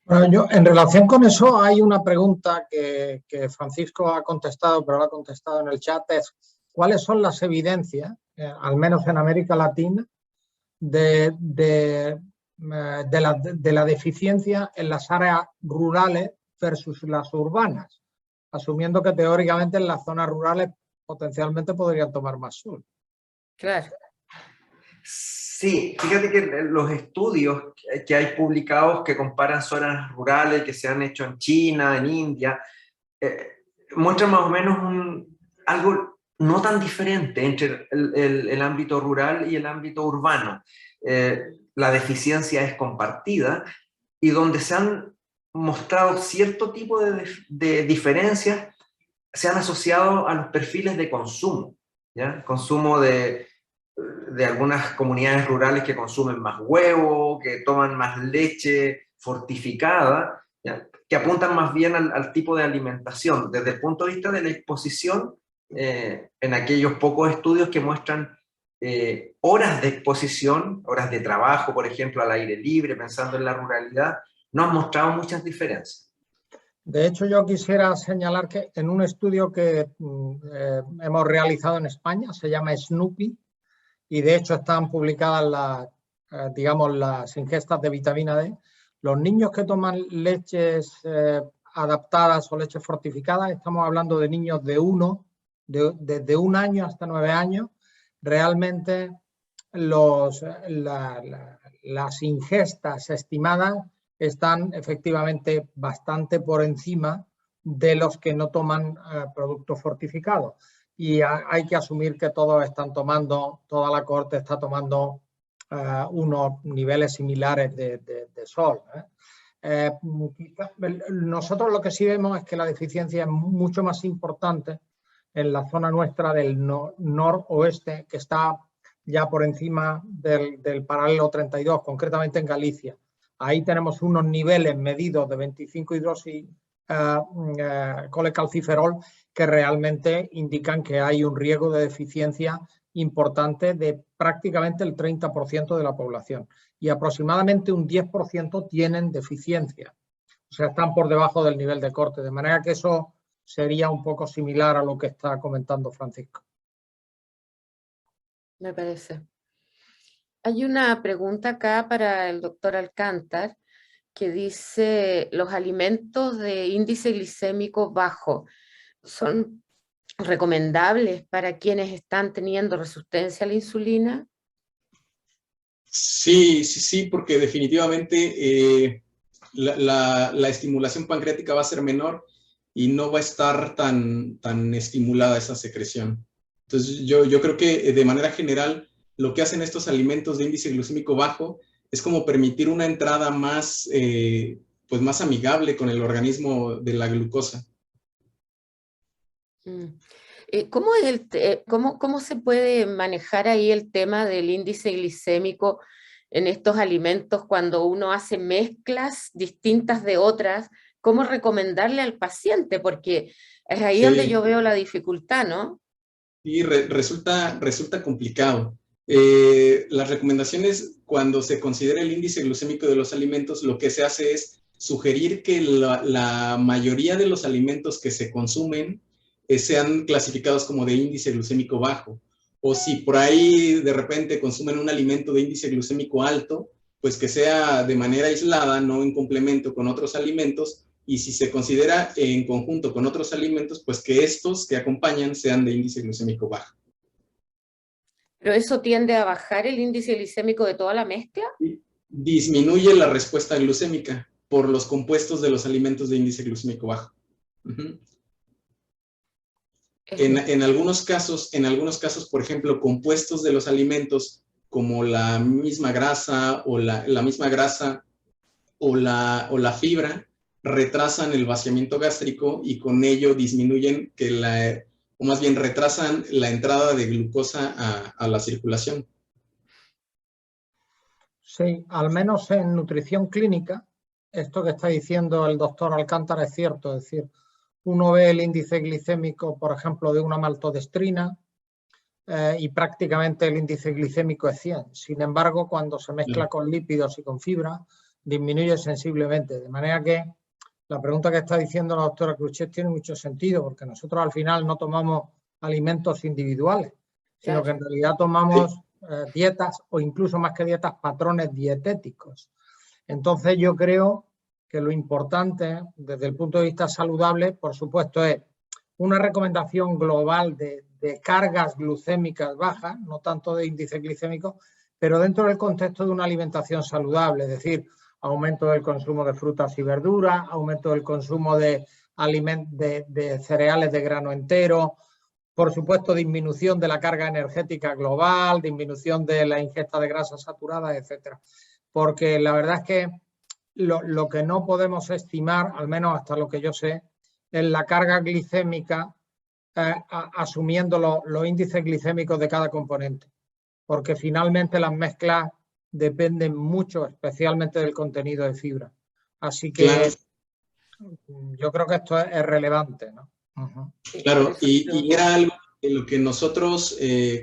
Bueno, en relación con eso hay una pregunta que Francisco ha contestado, pero lo ha contestado en el chat, es ¿cuáles son las evidencias, al menos en América Latina, de la deficiencia en las áreas rurales versus las urbanas? Asumiendo que teóricamente en las zonas rurales potencialmente podrían tomar más sol. Claro. Sí, fíjate que los estudios que hay publicados que comparan zonas rurales que se han hecho en China, en India, muestran más o menos algo no tan diferente entre el ámbito rural y el ámbito urbano. La deficiencia es compartida, y donde se han mostrado cierto tipo de diferencias se han asociado a los perfiles de consumo, ¿ya? Consumo de algunas comunidades rurales que consumen más huevo, que toman más leche fortificada, ¿ya? Que apuntan más bien al tipo de alimentación. Desde el punto de vista de la exposición, en aquellos pocos estudios que muestran horas de exposición, horas de trabajo, por ejemplo, al aire libre, pensando en la ruralidad, no han mostrado muchas diferencias. De hecho, yo quisiera señalar que en un estudio que hemos realizado en España, se llama Snoopy, y de hecho están publicadas las ingestas de vitamina D, los niños que toman leches adaptadas o leches fortificadas, estamos hablando de niños desde 1 año hasta 9 años, realmente las ingestas estimadas están efectivamente bastante por encima de los que no toman productos fortificados. Y hay que asumir que todos están tomando, toda la cohorte está tomando unos niveles similares de sol. Nosotros lo que sí vemos es que la deficiencia es mucho más importante en la zona nuestra del noroeste, que está ya por encima del paralelo 32, concretamente en Galicia. Ahí tenemos unos niveles medidos de 25 hidroxicolecalciferol que realmente indican que hay un riesgo de deficiencia importante de prácticamente el 30% de la población. Y aproximadamente un 10% tienen deficiencia. O sea, están por debajo del nivel de corte. De manera que eso sería un poco similar a lo que está comentando Francisco. Me parece. Hay una pregunta acá para el doctor Alcántar que dice, ¿los alimentos de índice glicémico bajo son recomendables para quienes están teniendo resistencia a la insulina? Sí, porque definitivamente la estimulación pancreática va a ser menor y no va a estar tan estimulada esa secreción. Entonces yo creo que de manera general lo que hacen estos alimentos de índice glucémico bajo es como permitir una entrada más, pues más amigable con el organismo de la glucosa. ¿Cómo se puede manejar ahí el tema del índice glicémico en estos alimentos cuando uno hace mezclas distintas de otras? ¿Cómo recomendarle al paciente? Porque es ahí donde yo veo la dificultad, ¿no? Sí, resulta complicado. Las recomendaciones, cuando se considera el índice glucémico de los alimentos, lo que se hace es sugerir que la mayoría de los alimentos que se consumen sean clasificados como de índice glucémico bajo. O si por ahí de repente consumen un alimento de índice glucémico alto, pues que sea de manera aislada, no en complemento con otros alimentos, y si se considera en conjunto con otros alimentos, pues que estos que acompañan sean de índice glucémico bajo. ¿Pero eso tiende a bajar el índice glicémico de toda la mezcla? Disminuye la respuesta glucémica por los compuestos de los alimentos de índice glucémico bajo. En algunos casos, por ejemplo, compuestos de los alimentos como la misma grasa o la misma grasa o la fibra retrasan el vaciamiento gástrico y con ello disminuyen o más bien retrasan la entrada de glucosa a la circulación. Sí, al menos en nutrición clínica, esto que está diciendo el doctor Alcántar es cierto, es decir, uno ve el índice glicémico, por ejemplo, de una maltodextrina y prácticamente el índice glicémico es 100. Sin embargo, cuando se mezcla con lípidos y con fibra, disminuye sensiblemente. De manera que la pregunta que está diciendo la doctora Cruchet tiene mucho sentido, porque nosotros al final no tomamos alimentos individuales, sino que en realidad tomamos dietas o incluso más que dietas, patrones dietéticos. Entonces yo creo que lo importante desde el punto de vista saludable, por supuesto, es una recomendación global de cargas glucémicas bajas, no tanto de índice glicémico, pero dentro del contexto de una alimentación saludable, es decir, aumento del consumo de frutas y verduras, aumento del consumo de cereales de grano entero, por supuesto disminución de la carga energética global, disminución de la ingesta de grasas saturadas, etcétera. Porque la verdad es que lo que no podemos estimar, al menos hasta lo que yo sé, es la carga glicémica asumiendo los índices glicémicos de cada componente. Porque finalmente las mezclas dependen mucho, especialmente del contenido de fibra. Así que claro, yo creo que esto es relevante, ¿no? Claro, y era algo de lo que nosotros,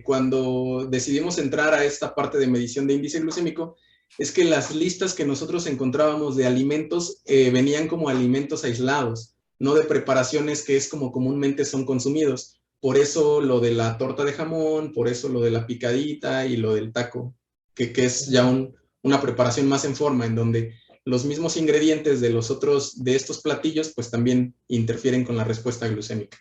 cuando decidimos entrar a esta parte de medición de índice glucémico, es que las listas que nosotros encontrábamos de alimentos venían como alimentos aislados, no de preparaciones que es como comúnmente son consumidos. Por eso lo de la torta de jamón, por eso lo de la picadita y lo del taco, que es ya una preparación más en forma, en donde los mismos ingredientes de estos platillos pues también interfieren con la respuesta glucémica.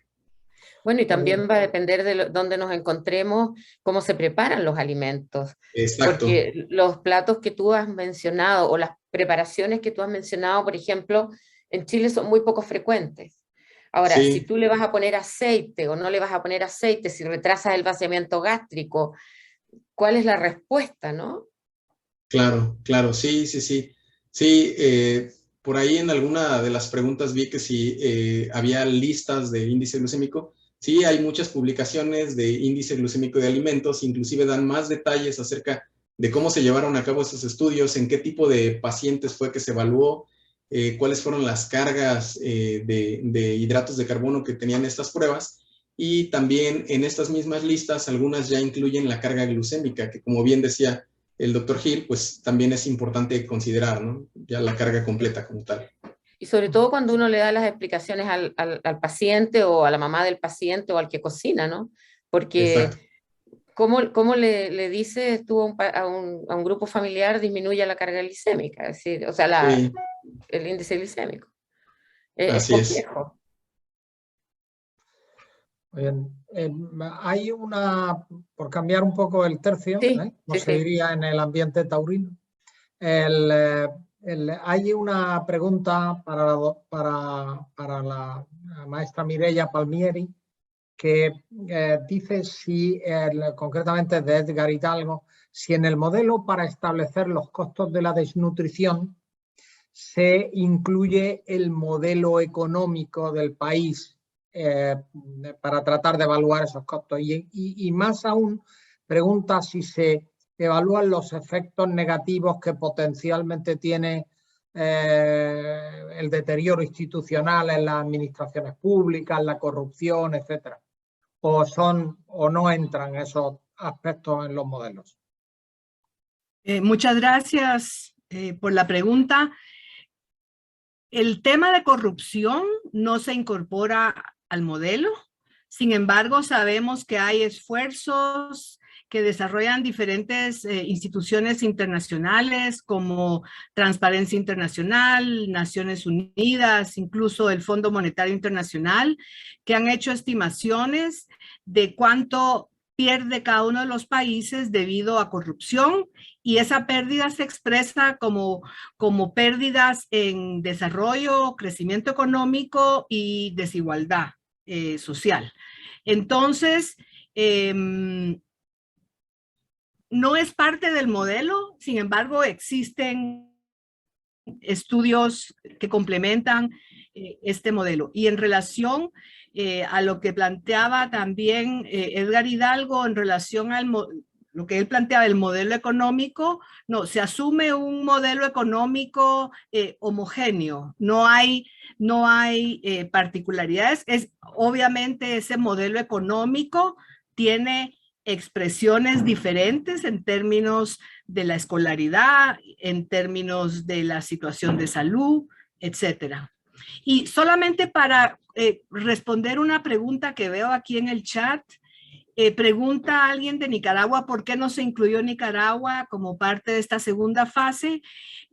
Bueno, y también va a depender de dónde nos encontremos, cómo se preparan los alimentos. Exacto. Porque los platos que tú has mencionado o las preparaciones que tú has mencionado, por ejemplo, en Chile son muy poco frecuentes. Ahora, si Sí, tú le vas a poner aceite o no le vas a poner aceite, si retrasas el vaciamiento gástrico, ¿cuál es la respuesta, no? claro, claro, sí, sí, sí. Sí, por ahí en alguna de las preguntas vi que si había listas de índice glucémico. Sí, hay muchas publicaciones de índice glucémico de alimentos, inclusive dan más detalles acerca de cómo se llevaron a cabo esos estudios, en qué tipo de pacientes fue que se evaluó, cuáles fueron las cargas de hidratos de carbono que tenían estas pruebas. Y también en estas mismas listas, algunas ya incluyen la carga glucémica, que como bien decía el doctor Gil, pues también es importante considerar, ¿no? Ya la carga completa como tal. Y sobre todo cuando uno le da las explicaciones al paciente o a la mamá del paciente o al que cocina, ¿no? Exacto. Porque ¿cómo le dices tú a un grupo familiar disminuye la carga glicémica? Es decir, o sea, Sí, el índice glicémico. Es así es. complejo. Bien, hay una, por cambiar un poco el tercio, Sí, como sí, se sí. diría en el ambiente taurino, hay una pregunta para la maestra Mireia Palmieri que dice si, concretamente de Edgar Hidalgo, si en el modelo para establecer los costos de la desnutrición se incluye el modelo económico del país para tratar de evaluar esos costos. Y más aún, pregunta si se evalúan los efectos negativos que potencialmente tiene el deterioro institucional en las administraciones públicas, la corrupción, etcétera. O no entran esos aspectos en los modelos. Muchas gracias por la pregunta. El tema de corrupción no se incorpora al modelo. Sin embargo, sabemos que hay esfuerzos que desarrollan diferentes instituciones internacionales como Transparencia Internacional, Naciones Unidas, incluso el Fondo Monetario Internacional, que han hecho estimaciones de cuánto pierde cada uno de los países debido a corrupción, y esa pérdida se expresa como pérdidas en desarrollo, crecimiento económico y desigualdad social. Entonces, no es parte del modelo, sin embargo, existen estudios que complementan este modelo. Y en relación a lo que planteaba también Edgar Hidalgo en relación al lo que él planteaba, el modelo económico, no, se asume un modelo económico homogéneo, no hay particularidades. Obviamente ese modelo económico tiene expresiones diferentes en términos de la escolaridad, en términos de la situación de salud, etcétera. Y solamente para responder una pregunta que veo aquí en el chat, pregunta a alguien de Nicaragua por qué no se incluyó Nicaragua como parte de esta segunda fase.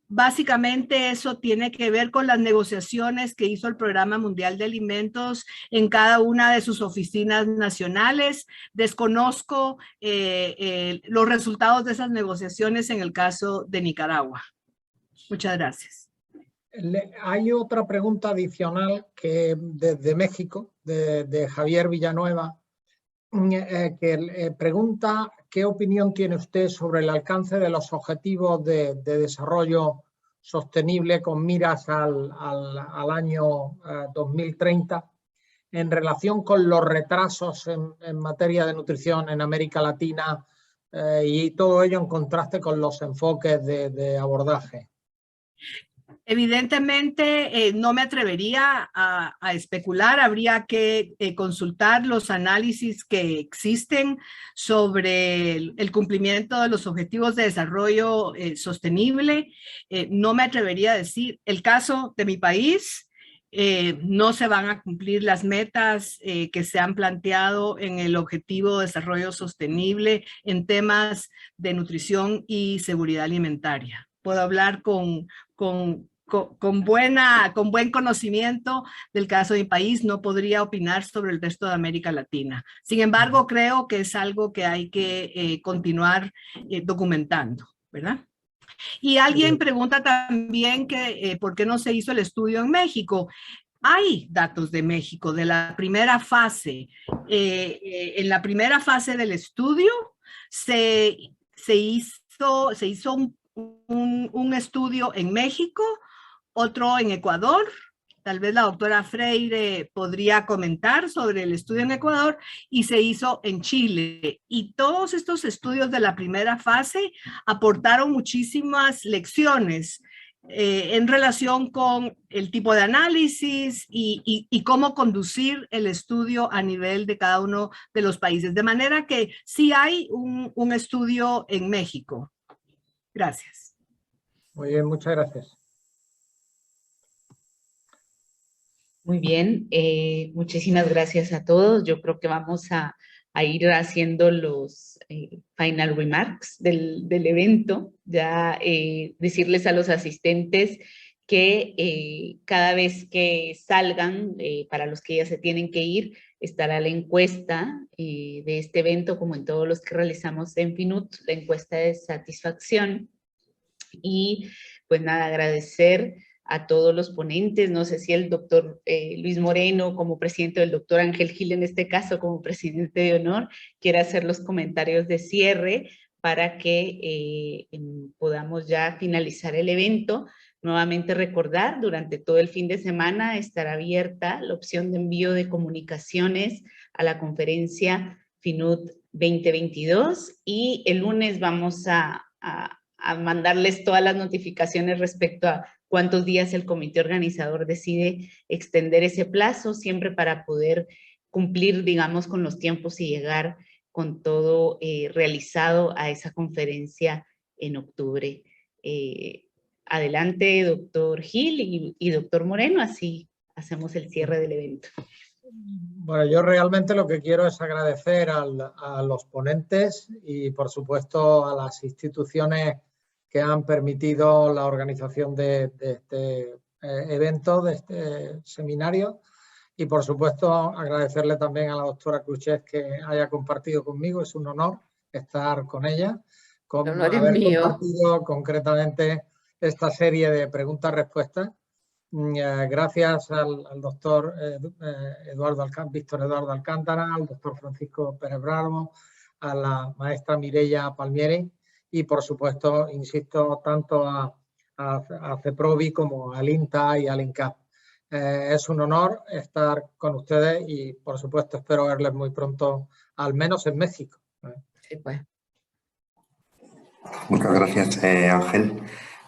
Básicamente eso tiene que ver con las negociaciones que hizo el Programa Mundial de Alimentos en cada una de sus oficinas nacionales. Desconozco los resultados de esas negociaciones en el caso de Nicaragua. Muchas gracias. Hay otra pregunta adicional que desde México, de Javier Villanueva, que pregunta qué opinión tiene usted sobre el alcance de los objetivos de desarrollo sostenible con miras al año 2030 en relación con los retrasos en materia de nutrición en América Latina y todo ello en contraste con los enfoques de abordaje. Evidentemente, no me atrevería a especular. Habría que consultar los análisis que existen sobre el cumplimiento de los objetivos de desarrollo sostenible. No me atrevería a decir. El caso de mi país, no se van a cumplir las metas que se han planteado en el objetivo de desarrollo sostenible en temas de nutrición y seguridad alimentaria. Puedo hablar con con buen conocimiento del caso de mi país, no podría opinar sobre el resto de América Latina. Sin embargo, creo que es algo que hay que continuar documentando, ¿verdad? Y alguien pregunta también que por qué no se hizo el estudio en México. Hay datos de México de la primera fase. En la primera fase del estudio se hizo un estudio en México, otro en Ecuador. Tal vez la doctora Freire podría comentar sobre el estudio en Ecuador, y se hizo en Chile. Y todos estos estudios de la primera fase aportaron muchísimas lecciones en relación con el tipo de análisis y cómo conducir el estudio a nivel de cada uno de los países. De manera que sí hay un estudio en México. Gracias. Muy bien, muchas gracias. Muy bien, muchísimas gracias a todos. Yo creo que vamos a ir haciendo los final remarks del evento. Ya decirles a los asistentes que cada vez que salgan, para los que ya se tienen que ir, estará la encuesta de este evento, como en todos los que realizamos en PNUD, la encuesta de satisfacción. Y pues nada, agradecer a todos los ponentes. No sé si el doctor Luis Moreno, como presidente, del doctor Ángel Gil, en este caso, como presidente de honor, quiere hacer los comentarios de cierre para que podamos ya finalizar el evento. Nuevamente recordar, durante todo el fin de semana estará abierta la opción de envío de comunicaciones a la conferencia PNUD 2022, y el lunes vamos a mandarles todas las notificaciones respecto a cuántos días el comité organizador decide extender ese plazo, siempre para poder cumplir, digamos, con los tiempos y llegar con todo realizado a esa conferencia en octubre. Adelante, doctor Gil y doctor Moreno, así hacemos el cierre del evento. Bueno, yo realmente lo que quiero es agradecer a los ponentes y, por supuesto, a las instituciones que han permitido la organización de este evento, de este seminario, y, por supuesto, agradecerle también a la doctora Cruchet que haya compartido conmigo. Es un honor estar con ella, El honor es haber mío. compartido concretamente esta serie de preguntas-respuestas. Gracias al doctor Víctor Eduardo Alcántara, al doctor Francisco Pérez Bravo, a la maestra Mireia Palmieri y, por supuesto, insisto, tanto a CEPROVI como al INTA y al INCAP. Es un honor estar con ustedes y, por supuesto, espero verles muy pronto, al menos en México. Sí, pues. Muchas gracias, Ángel.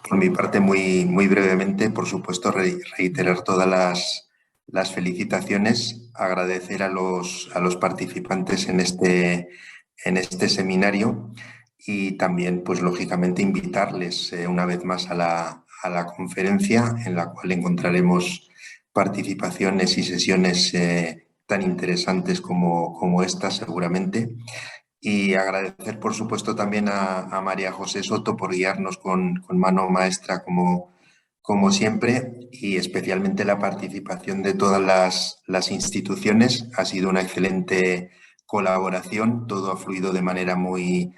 Por mi parte, muy brevemente, por supuesto, reiterar todas las felicitaciones, agradecer a los participantes en este seminario y también, pues lógicamente, invitarles una vez más a la conferencia, en la cual encontraremos participaciones y sesiones tan interesantes como esta, seguramente. Y agradecer, por supuesto, también a María José Soto por guiarnos con mano maestra, como siempre, y especialmente la participación de todas las instituciones. Ha sido una excelente colaboración, todo ha fluido de manera muy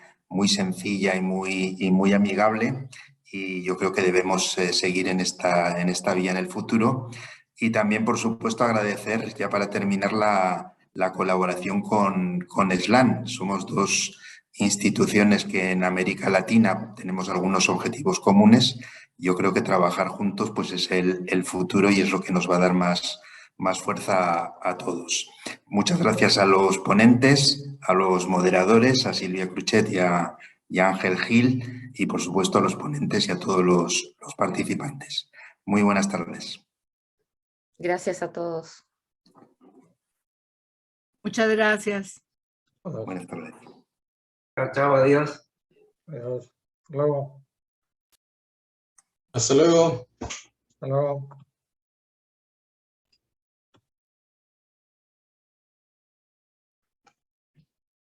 sencilla y muy amigable, y yo creo que debemos seguir en esta vía en el futuro. Y también, por supuesto, agradecer, ya para terminar, la colaboración con SLAN. Somos dos instituciones que en América Latina tenemos algunos objetivos comunes. Yo creo que trabajar juntos pues es el futuro y es lo que nos va a dar más fuerza a todos. Muchas gracias a los ponentes, a los moderadores, a Silvia Cruchet y a Ángel Gil, y por supuesto a los ponentes y a todos los participantes. Muy buenas tardes. Gracias a todos. Muchas gracias. Buenas tardes. Chao, chao, adiós. Adiós. Hasta luego. Hasta luego. Hasta luego.